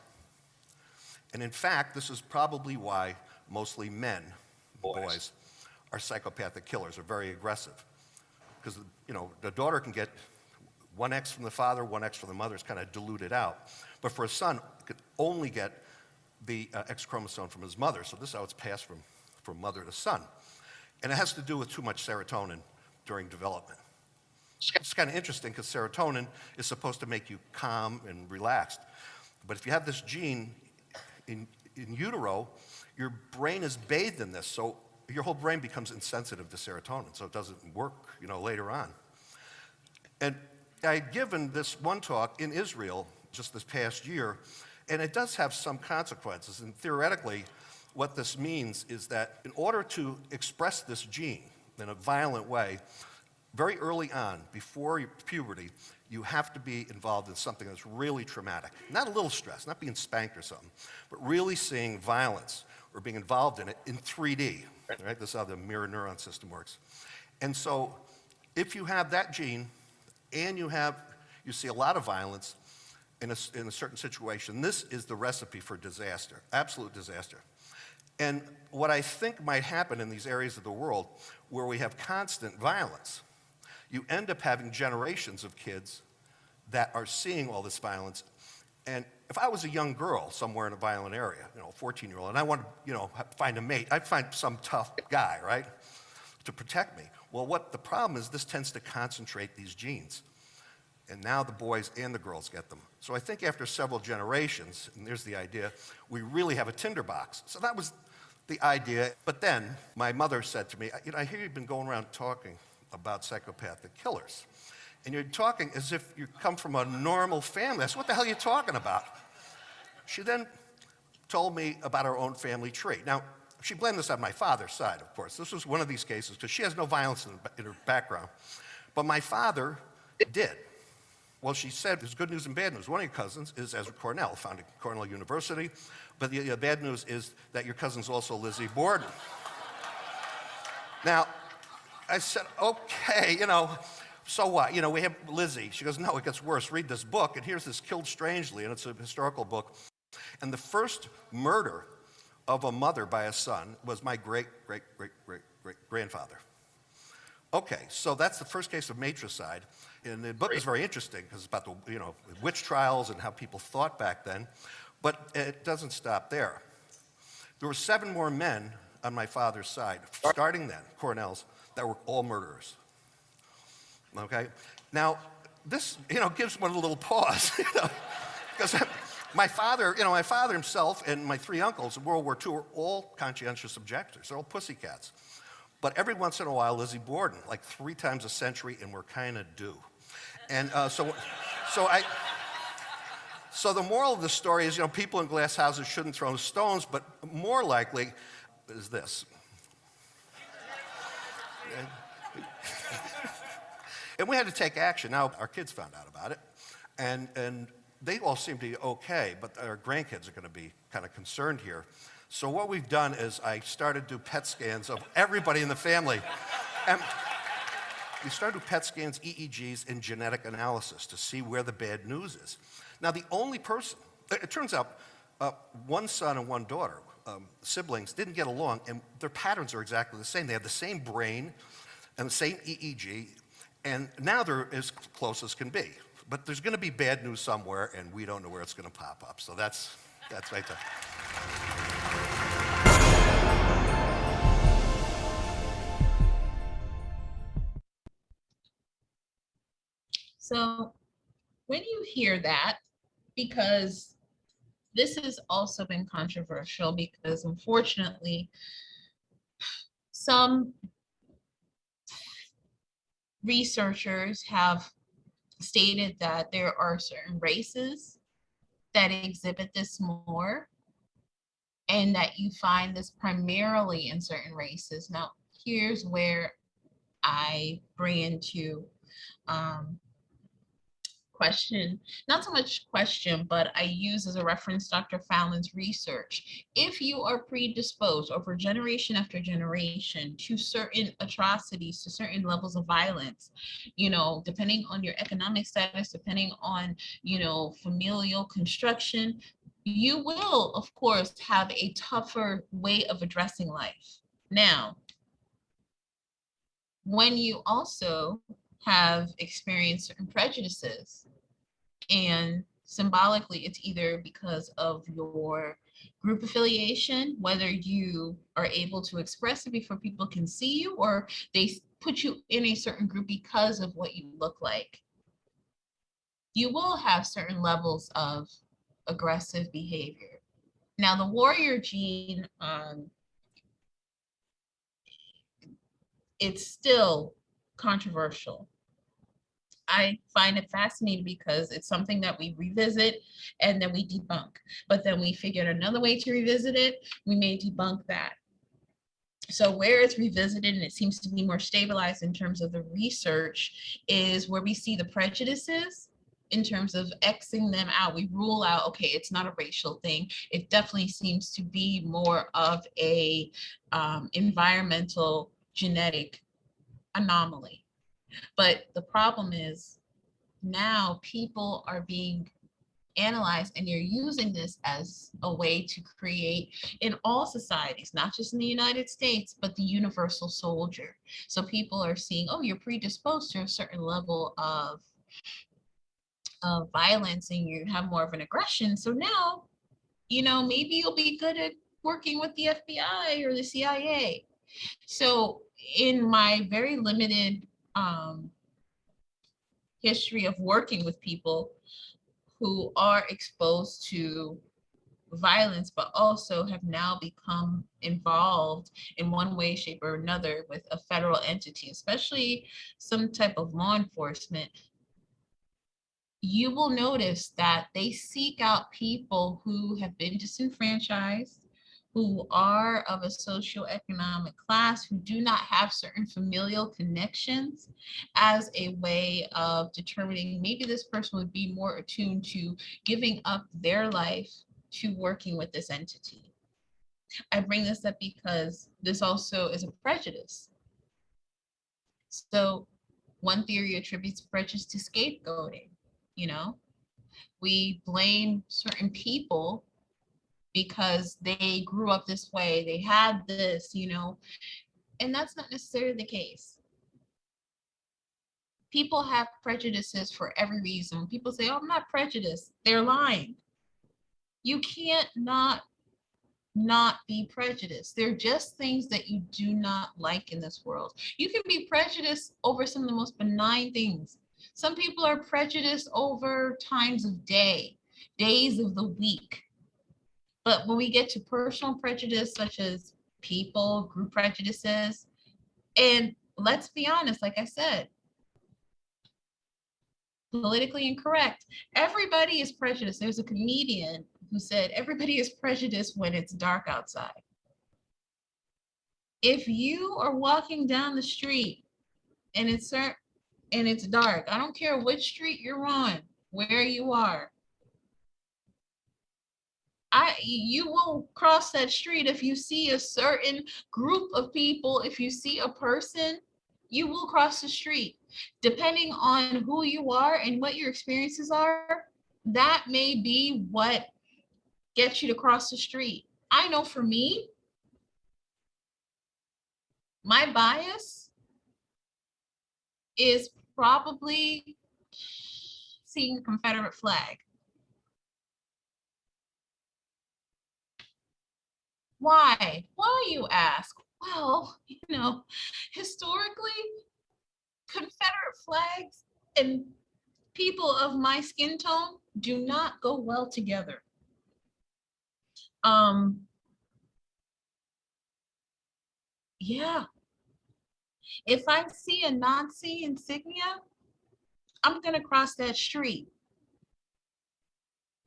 And in fact, this is probably why mostly men, boys, are psychopathic killers, are very aggressive. Because, the daughter can get one X from the father, one X from the mother. It's kind of diluted out. But for a son, he could only get the X chromosome from his mother. So this is how it's passed from mother to son. And it has to do with too much serotonin during development. It's kind of interesting because serotonin is supposed to make you calm and relaxed. But if you have this gene in utero, your brain is bathed in this. So your whole brain becomes insensitive to serotonin. So it doesn't work, later on. And I had given this one talk in Israel just this past year, and it does have some consequences. And theoretically, what this means is that in order to express this gene in a violent way, very early on, before puberty, you have to be involved in something that's really traumatic. Not a little stress, not being spanked or something, but really seeing violence or being involved in it in 3D. Right? This is how the mirror neuron system works. And so if you have that gene and you see a lot of violence in a certain situation, this is the recipe for disaster, absolute disaster. And what I think might happen in these areas of the world where we have constant violence, you end up having generations of kids that are seeing all this violence. And if I was a young girl somewhere in a violent area, a 14-year-old, and I want to, find a mate, I'd find some tough guy, right, to protect me. Well, what the problem is, this tends to concentrate these genes. And now the boys and the girls get them. So I think after several generations, and there's the idea, we really have a tinderbox. So that was the idea. But then my mother said to me, I hear you've been going around talking about psychopathic killers. And you're talking as if you come from a normal family. I said, what the hell are you talking about? She then told me about her own family tree. Now, she blamed this on my father's side, of course. This was one of these cases because she has no violence in her background. But my father did. Well, she said there's good news and bad news. One of your cousins is Ezra Cornell, founded Cornell University, but the bad news is that your cousin's also Lizzie Borden. Now, I said, okay, so what? We have Lizzie. She goes, no, it gets worse. Read this book, and here's this Killed Strangely, and it's a historical book. And the first murder of a mother by a son was my great-great-great-great-great-grandfather. Okay, so that's the first case of matricide. And the book is very interesting because it's about the witch trials and how people thought back then. But it doesn't stop there. There were 7 more men on my father's side, starting then, Cornell's, that were all murderers. Okay? Now, this, gives one a little pause, because my father himself and my 3 uncles in World War II were all conscientious objectors. They're all pussycats. But every once in a while, Lizzie Borden, like 3 times a century, and we're kind of due. And so the moral of the story is, people in glass houses shouldn't throw stones, but more likely is this. And we had to take action. Now, our kids found out about it, and they all seem to be okay, but our grandkids are going to be kind of concerned here. So what we've done is I started to do PET scans of everybody in the family. And we started to do PET scans, EEGs, and genetic analysis to see where the bad news is. Now, the only person, it turns out, 1 son and 1 daughter, siblings, didn't get along, and their patterns are exactly the same. They have the same brain and the same EEG, and now they're as close as can be. But there's going to be bad news somewhere, and we don't know where it's going to pop up. So that's right there. So when you hear that, because this has also been controversial, because unfortunately, some researchers have stated that there are certain races that exhibit this more, and that you find this primarily in certain races. Now, here's where I bring into question, not so much question, but I use as a reference Dr. Fallon's research. If you are predisposed over generation after generation to certain atrocities, to certain levels of violence, depending on your economic status, depending on, familial construction, you will, of course, have a tougher way of addressing life. Now, when you also have experienced certain prejudices, and symbolically it's either because of your group affiliation, whether you are able to express it before people can see you, or they put you in a certain group because of what you look like, you will have certain levels of aggressive behavior. Now, the warrior gene, it's still controversial. I find it fascinating because it's something that we revisit and then we debunk. But then we figured another way to revisit it, we may debunk that. So where it's revisited and it seems to be more stabilized in terms of the research is where we see the prejudices in terms of Xing them out. We rule out, okay, it's not a racial thing. It definitely seems to be more of a environmental genetic anomaly. But the problem is now people are being analyzed, and you're using this as a way to create in all societies, not just in the United States, but the universal soldier. So people are seeing, oh, you're predisposed to a certain level of violence and you have more of an aggression. So now, maybe you'll be good at working with the FBI or the CIA. So in my very limited history of working with people who are exposed to violence, but also have now become involved in one way, shape, or another with a federal entity, especially some type of law enforcement, you will notice that they seek out people who have been disenfranchised, who are of a socioeconomic class, who do not have certain familial connections, as a way of determining maybe this person would be more attuned to giving up their life to working with this entity. I bring this up because this also is a prejudice. So one theory attributes prejudice to scapegoating. You know, we blame certain people because they grew up this way, they had this, you know, and that's not necessarily the case. People have prejudices for every reason. When people say, oh, I'm not prejudiced, they're lying. You can't not be prejudiced. They're just things that you do not like in this world. You can be prejudiced over some of the most benign things. Some people are prejudiced over times of day, days of the week. But when we get to personal prejudice, such as people, group prejudices, and let's be honest, like I said, politically incorrect, everybody is prejudiced. There's a comedian who said, everybody is prejudiced when it's dark outside. If you are walking down the street and it's dark, I don't care which street you're on, where you are, you will cross that street. If you see a certain group of people, if you see a person, you will cross the street. Depending on who you are and what your experiences are, that may be what gets you to cross the street. I know for me, my bias is probably seeing the Confederate flag. Why? Why, you ask? Well, you know, historically, Confederate flags and people of my skin tone do not go well together. Yeah. If I see a Nazi insignia, I'm gonna cross that street.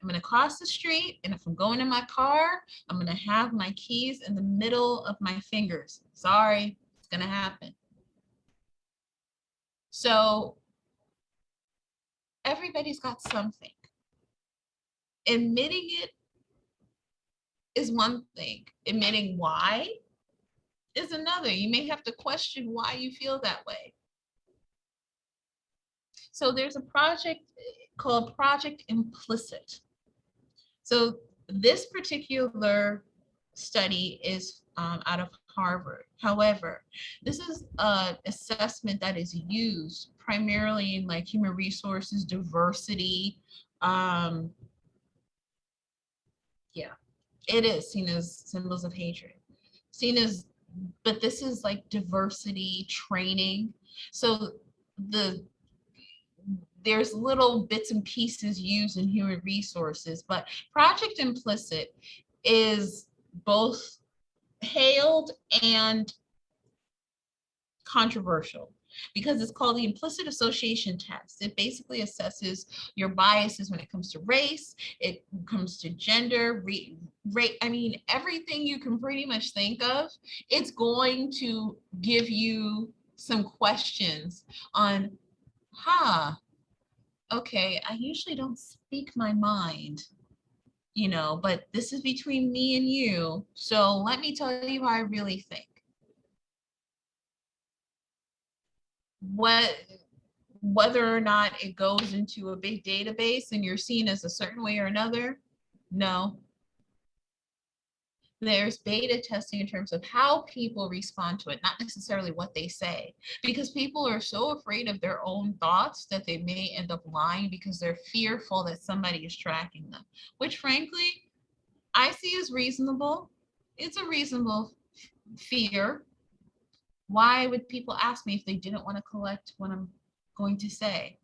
I'm gonna cross the street, and if I'm going in my car, I'm gonna have my keys in the middle of my fingers. Sorry, it's gonna happen. So everybody's got something. Admitting it is one thing. Admitting why is another. You may have to question why you feel that way. So there's a project called Project Implicit. So this particular study is out of Harvard. However, this is an assessment that is used primarily in like human resources, diversity. Yeah, it is seen as symbols of hatred. But this is like diversity training. So there's little bits and pieces used in human resources, but Project Implicit is both hailed and controversial because it's called the implicit association test. It basically assesses your biases when it comes to race, it comes to gender, I mean, everything you can pretty much think of. It's going to give you some questions on, okay, I usually don't speak my mind, you know, but this is between me and you. So let me tell you how I really think. Whether or not it goes into a big database and you're seen as a certain way or another, no. There's beta testing in terms of how people respond to it, not necessarily what they say, because people are so afraid of their own thoughts that they may end up lying because they're fearful that somebody is tracking them, which frankly, I see as reasonable. It's a reasonable fear. Why would people ask me if they didn't want to collect what I'm going to say?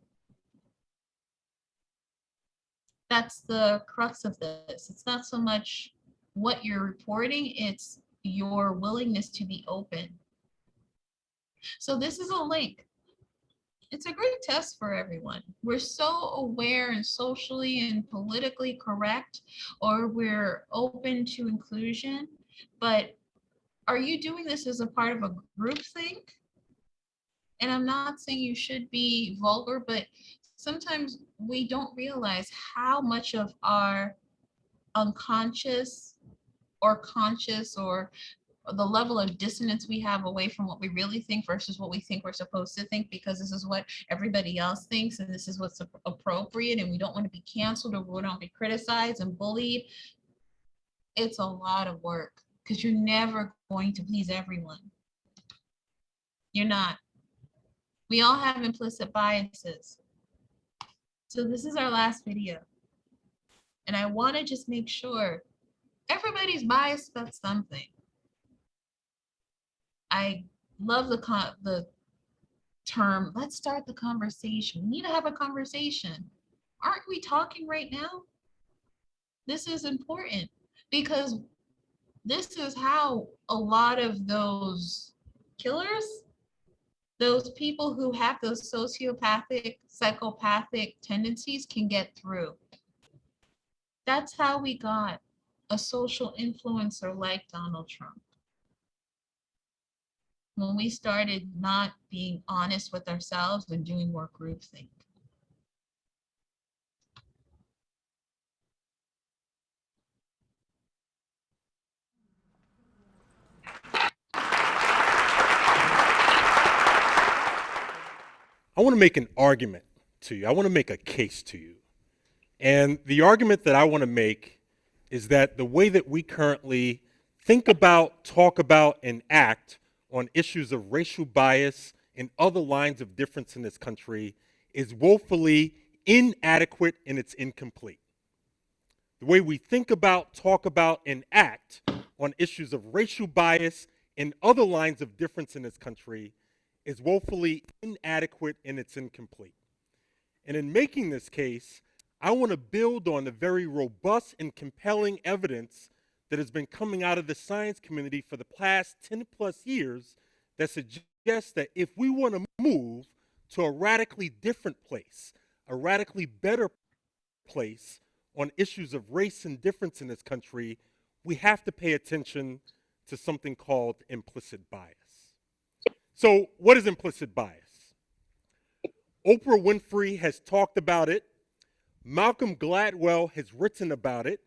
That's the crux of this. It's not so much what you're reporting, it's your willingness to be open. So this is a link. It's a great test for everyone. We're so aware and socially and politically correct, or we're open to inclusion. But are you doing this as a part of a group think? And I'm not saying you should be vulgar, but sometimes we don't realize how much of our unconscious or conscious or the level of dissonance we have away from what we really think versus what we think we're supposed to think, because this is what everybody else thinks and this is what's appropriate, and we don't want to be canceled or we don't be criticized and bullied. It's a lot of work because you're never going to please everyone. You're not. We all have implicit biases. So this is our last video. And I want to just make sure everybody's biased about something. I love the term, let's start the conversation. We need to have a conversation. Aren't we talking right now? This is important because this is how a lot of those killers, those people who have those sociopathic, psychopathic tendencies can get through. That's how we got a social influencer like Donald Trump. When we started not being honest with ourselves and doing more groupthink. I want to make an argument to you. I want to make a case to you. And the argument that I want to make is that the way that we currently think about, talk about, and act on issues of racial bias and other lines of difference in this country is woefully inadequate and it's incomplete. The way we think about, talk about, and act on issues of racial bias and other lines of difference in this country is woefully inadequate and it's incomplete. And in making this case, I want to build on the very robust and compelling evidence that has been coming out of the science community for the past 10 plus years that suggests that if we want to move to a radically different place, a radically better place on issues of race and difference in this country, we have to pay attention to something called implicit bias. So what is implicit bias? Oprah Winfrey has talked about it. Malcolm Gladwell has written about it.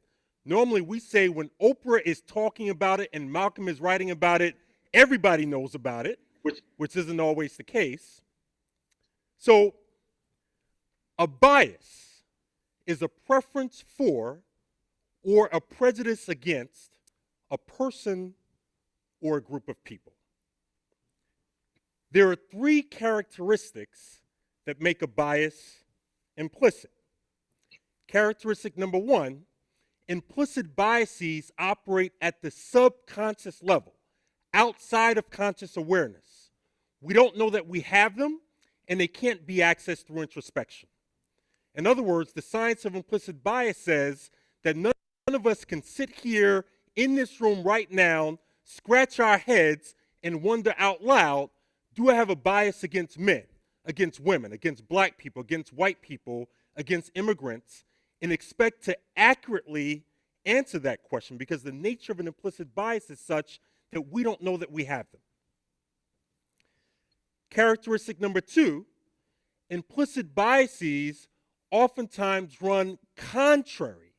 Normally we say when Oprah is talking about it and Malcolm is writing about it, everybody knows about it, which isn't always the case. So a bias is a preference for or a prejudice against a person or a group of people. There are three characteristics that make a bias implicit. Characteristic number one, implicit biases operate at the subconscious level, outside of conscious awareness. We don't know that we have them, and they can't be accessed through introspection. In other words, the science of implicit bias says that none of us can sit here in this room right now, scratch our heads, and wonder out loud, do I have a bias against men, against women, against black people, against white people, against immigrants, and expect to accurately answer that question, because the nature of an implicit bias is such that we don't know that we have them. Characteristic number two, implicit biases oftentimes run contrary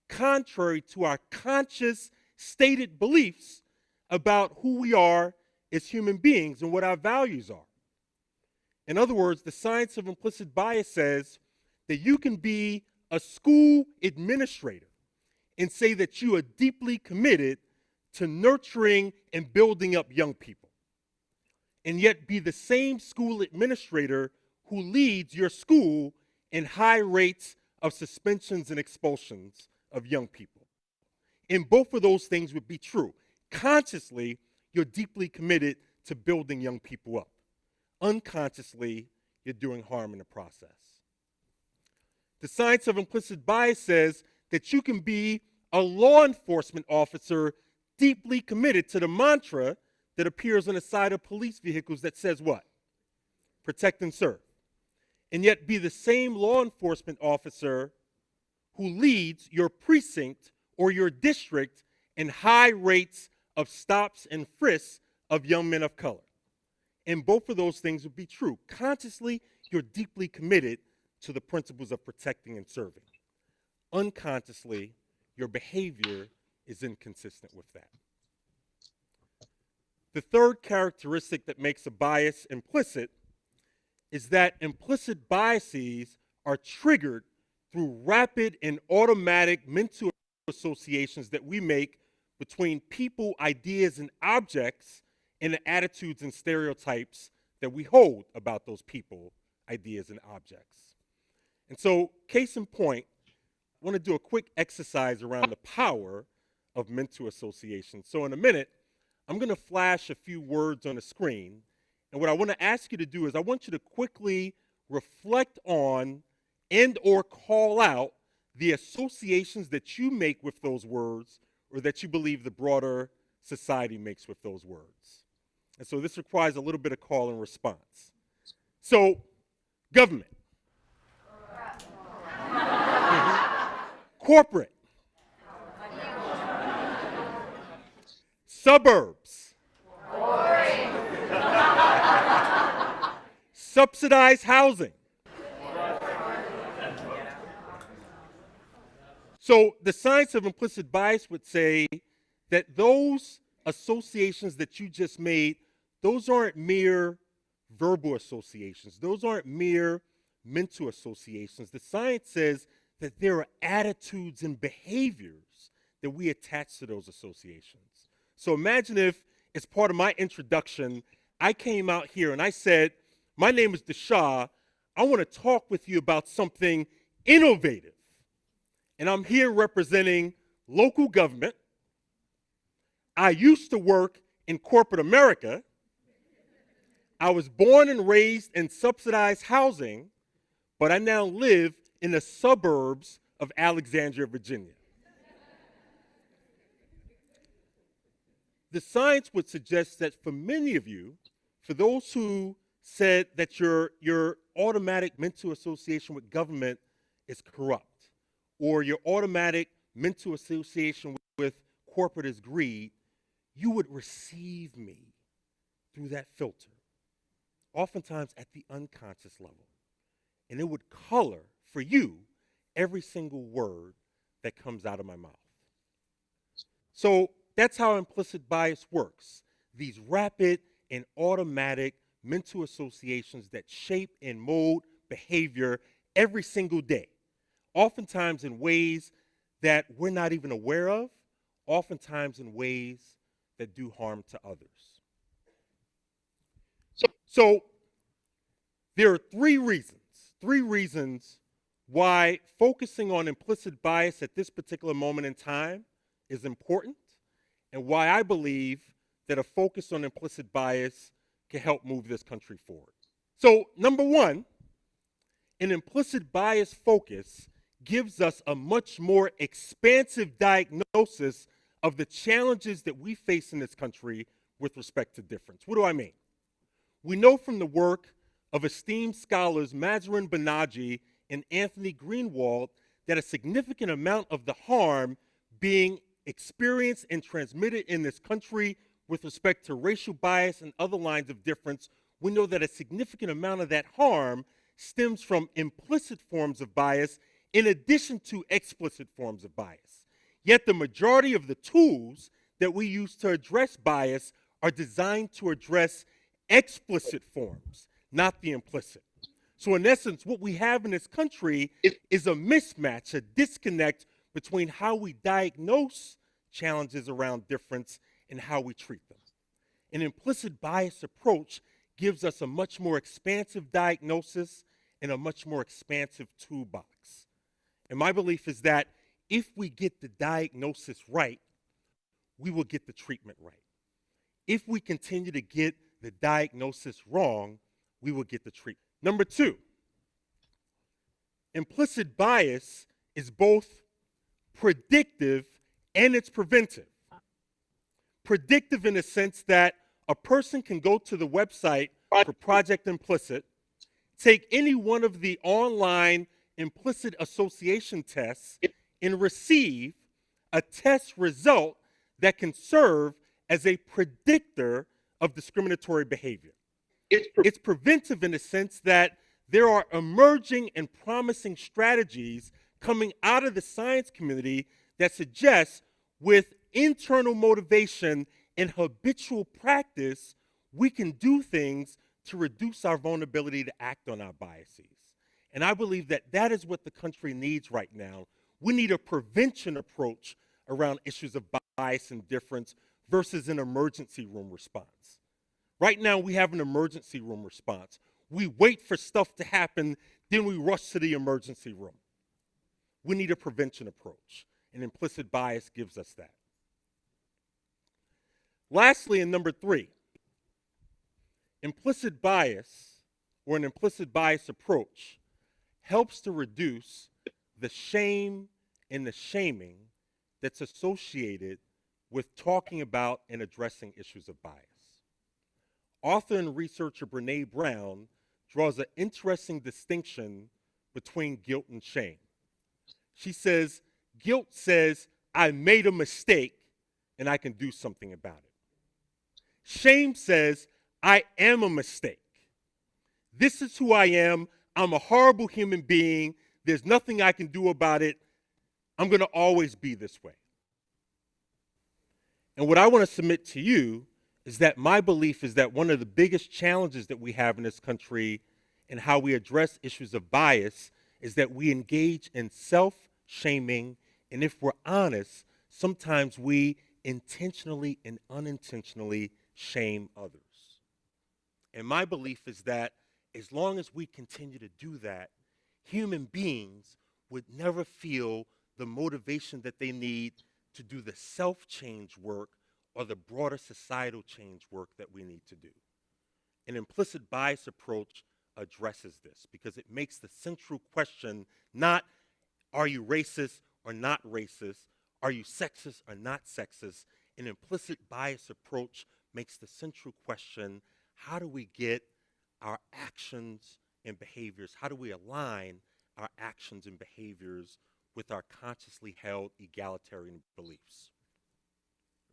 to our conscious stated beliefs about who we are as human beings and what our values are. In other words, the science of implicit bias says that you can be a school administrator and say that you are deeply committed to nurturing and building up young people, and yet be the same school administrator who leads your school in high rates of suspensions and expulsions of young people. And both of those things would be true. Consciously, you're deeply committed to building young people up. Unconsciously, you're doing harm in the process. The science of implicit bias says that you can be a law enforcement officer deeply committed to the mantra that appears on the side of police vehicles that says what? Protect and serve. And yet be the same law enforcement officer who leads your precinct or your district and high rates of stops and frisks of young men of color. And both of those things would be true. Consciously, you're deeply committed to the principles of protecting and serving. Unconsciously, your behavior is inconsistent with that. The third characteristic that makes a bias implicit is that implicit biases are triggered through rapid and automatic mental associations that we make between people, ideas, and objects, and the attitudes and stereotypes that we hold about those people, ideas, and objects. And so, case in point, I want to do a quick exercise around the power of mental association. So in a minute, I'm going to flash a few words on the screen. And what I want to ask you to do is I want you to quickly reflect on and or call out the associations that you make with those words or that you believe the broader society makes with those words. And so this requires a little bit of call and response. So, government. Corporate. Suburbs. Subsidized housing. So the science of implicit bias would say that those associations that you just made, those aren't mere verbal associations. Those aren't mere mental associations. The science says that there are attitudes and behaviors that we attach to those associations. So imagine if, as part of my introduction, I came out here and I said, my name is Deshaw. I want to talk with you about something innovative. And I'm here representing local government. I used to work in corporate America. I was born and raised in subsidized housing, but I now live in the suburbs of Alexandria, Virginia. The science would suggest that for many of you, for those who said that your automatic mental association with government is corrupt, or your automatic mental association with corporate is greed, you would receive me through that filter, oftentimes at the unconscious level. And it would color for you every single word that comes out of my mouth. So that's how implicit bias works. These rapid and automatic mental associations that shape and mold behavior every single day, oftentimes in ways that we're not even aware of, oftentimes in ways that do harm to others. So there are three reasons why focusing on implicit bias at this particular moment in time is important, and why I believe that a focus on implicit bias can help move this country forward. So, number one, an implicit bias focus gives us a much more expansive diagnosis of the challenges that we face in this country with respect to difference. What do I mean? We know from the work of esteemed scholars Mazarine Banaji and Anthony Greenwald that a significant amount of the harm being experienced and transmitted in this country with respect to racial bias and other lines of difference, we know that a significant amount of that harm stems from implicit forms of bias in addition to explicit forms of bias. Yet the majority of the tools that we use to address bias are designed to address explicit forms, not the implicit. So in essence, what we have in this country is a mismatch, a disconnect between how we diagnose challenges around difference and how we treat them. An implicit bias approach gives us a much more expansive diagnosis and a much more expansive toolbox. And my belief is that if we get the diagnosis right, we will get the treatment right. If we continue to get the diagnosis wrong, we will get the treatment. Number two, implicit bias is both predictive and it's preventive. Predictive in the sense that a person can go to the website for Project Implicit, take any one of the online implicit association tests, and receive a test result that can serve as a predictor of discriminatory behavior. It's preventive in the sense that there are emerging and promising strategies coming out of the science community that suggest with internal motivation and habitual practice, we can do things to reduce our vulnerability to act on our biases. And I believe that that is what the country needs right now. We need a prevention approach around issues of bias and difference versus an emergency room response. Right now, we have an emergency room response. We wait for stuff to happen, then we rush to the emergency room. We need a prevention approach, and implicit bias gives us that. Lastly, and number 3, implicit bias, or an implicit bias approach, helps to reduce the shame and the shaming that's associated with talking about and addressing issues of bias. Author and researcher Brene Brown draws an interesting distinction between guilt and shame. She says, guilt says, I made a mistake and I can do something about it. Shame says, I am a mistake. This is who I am. I'm a horrible human being. There's nothing I can do about it. I'm going to always be this way. And what I want to submit to you is that my belief is that one of the biggest challenges that we have in this country and how we address issues of bias is that we engage in self-shaming, and if we're honest, sometimes we intentionally and unintentionally shame others. And my belief is that as long as we continue to do that, human beings would never feel the motivation that they need to do the self-change work or the broader societal change work that we need to do. An implicit bias approach addresses this because it makes the central question not are you racist or not racist, are you sexist or not sexist. An implicit bias approach makes the central question, how do we get our actions and behaviors, how do we align our actions and behaviors with our consciously held egalitarian beliefs?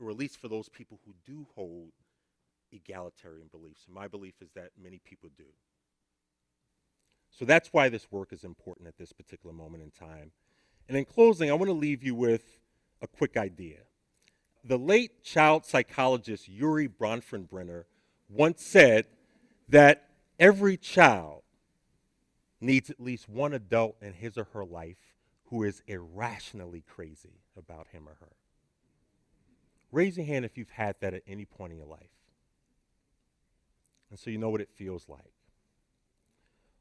Or at least for those people who do hold egalitarian beliefs. And my belief is that many people do. So that's why this work is important at this particular moment in time. And in closing, I want to leave you with a quick idea. The late child psychologist Yuri Bronfenbrenner once said that every child needs at least one adult in his or her life who is irrationally crazy about him or her. Raise your hand if you've had that at any point in your life. And so you know what it feels like.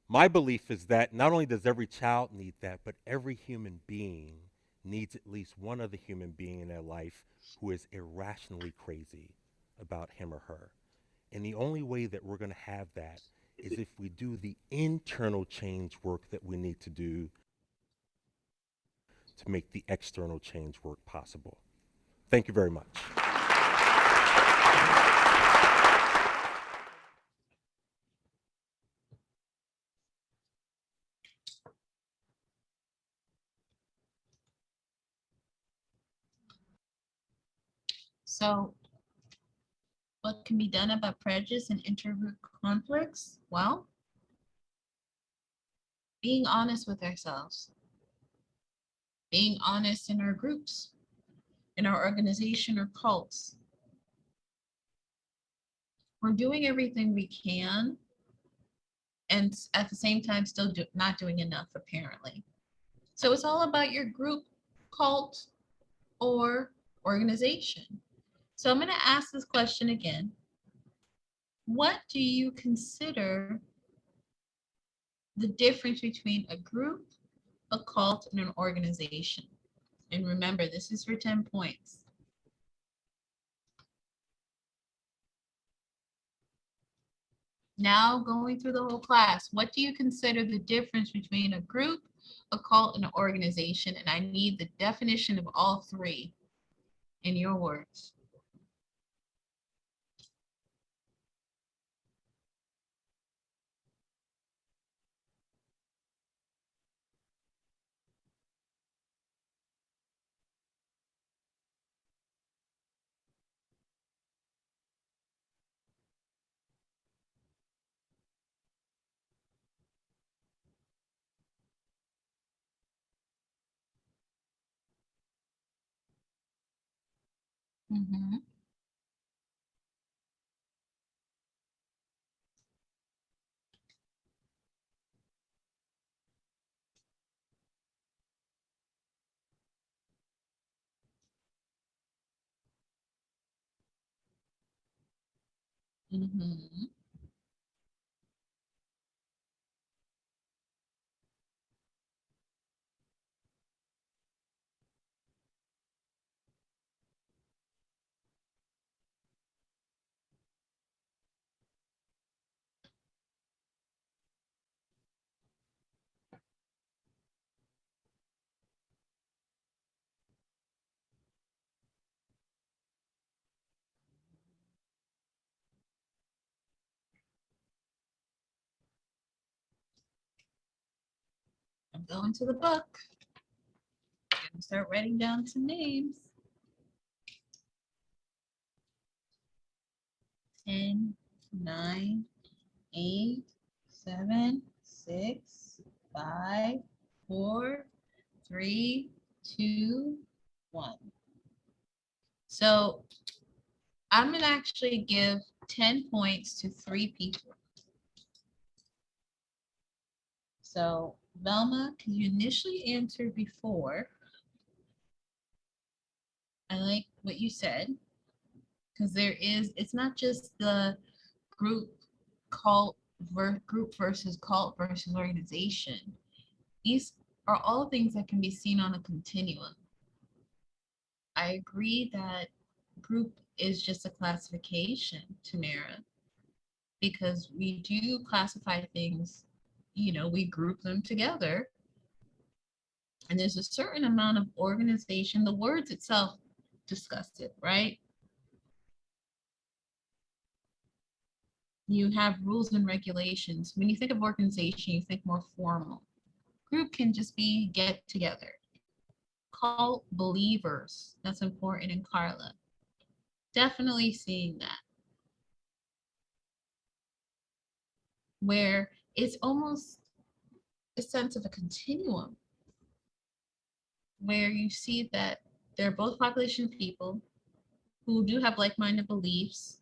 My belief is that not only does every child need that, but every human being needs at least one other human being in their life who is irrationally crazy about him or her. And the only way that we're going to have that is if we do the internal change work that we need to do to make the external change work possible. Thank you very much. So, what can be done about prejudice and intergroup conflicts? Well, being honest with ourselves, being honest in our groups, in our organization or cults. We're doing everything we can, and at the same time still not doing enough, apparently. So it's all about your group, cult, or organization. So I'm going to ask this question again. What do you consider the difference between a group, a cult, and an organization? And remember, this is for 10 points. Now going through the whole class, what do you consider the difference between a group, a cult, and an organization? And I need the definition of all three in your words. Mhm. Mhm. I'm going to the book. I'm gonna start writing down some names. 10, 9, 8, 7, 6, 5, 4, 3, 2, 1. So I'm gonna actually give 10 points to 3 people. So Velma, because you initially answered before, I like what you said, because it's not just the group group versus cult versus organization. These are all things that can be seen on a continuum. I agree that group is just a classification, Tamara, because we do classify things, we group them together. And there's a certain amount of organization. The words itself discuss it, right? You have rules and regulations. When you think of organization, you think more formal. Group can just be get together. Cult believers, that's important in Carla. Definitely seeing that. Where it's almost a sense of a continuum, where you see that they're both population people who do have like-minded beliefs,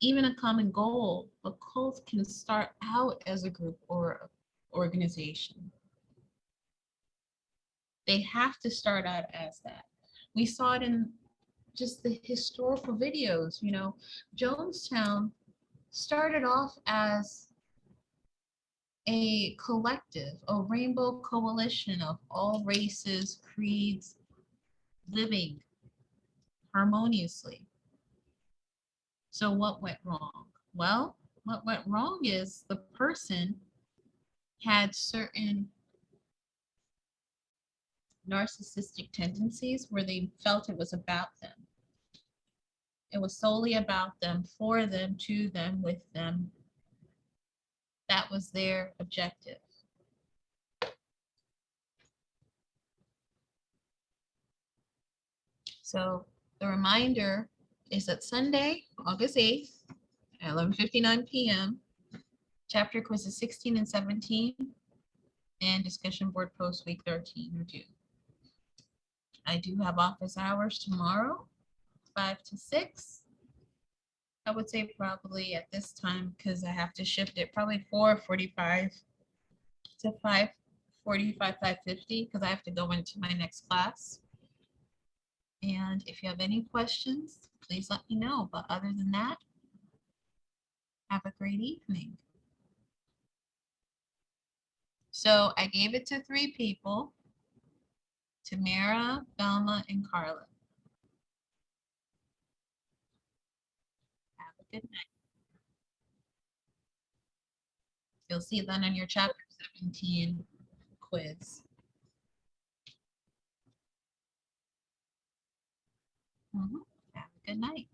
even a common goal, but cults can start out as a group or organization. They have to start out as that. We saw it in just the historical videos, Jonestown started off as a collective, a rainbow coalition of all races, creeds, living harmoniously. So what went wrong? Well, what went wrong is the person had certain narcissistic tendencies where they felt it was about them. It was solely about them, for them, to them, with them. That was their objective. So the reminder is that Sunday, August 8th, at 11:59 p.m., chapter quizzes 16 and 17, and discussion board post week 13 are due. I do have office hours tomorrow, 5 to 6. I would say probably at this time, because I have to shift it, probably 4:45 to 5:45, 5:50, because I have to go into my next class. And if you have any questions, please let me know. But other than that, have a great evening. So I gave it to 3 people, Tamara, Velma, and Carla. Have a good night. You'll see that on your chapter 17 quiz. Have a good night.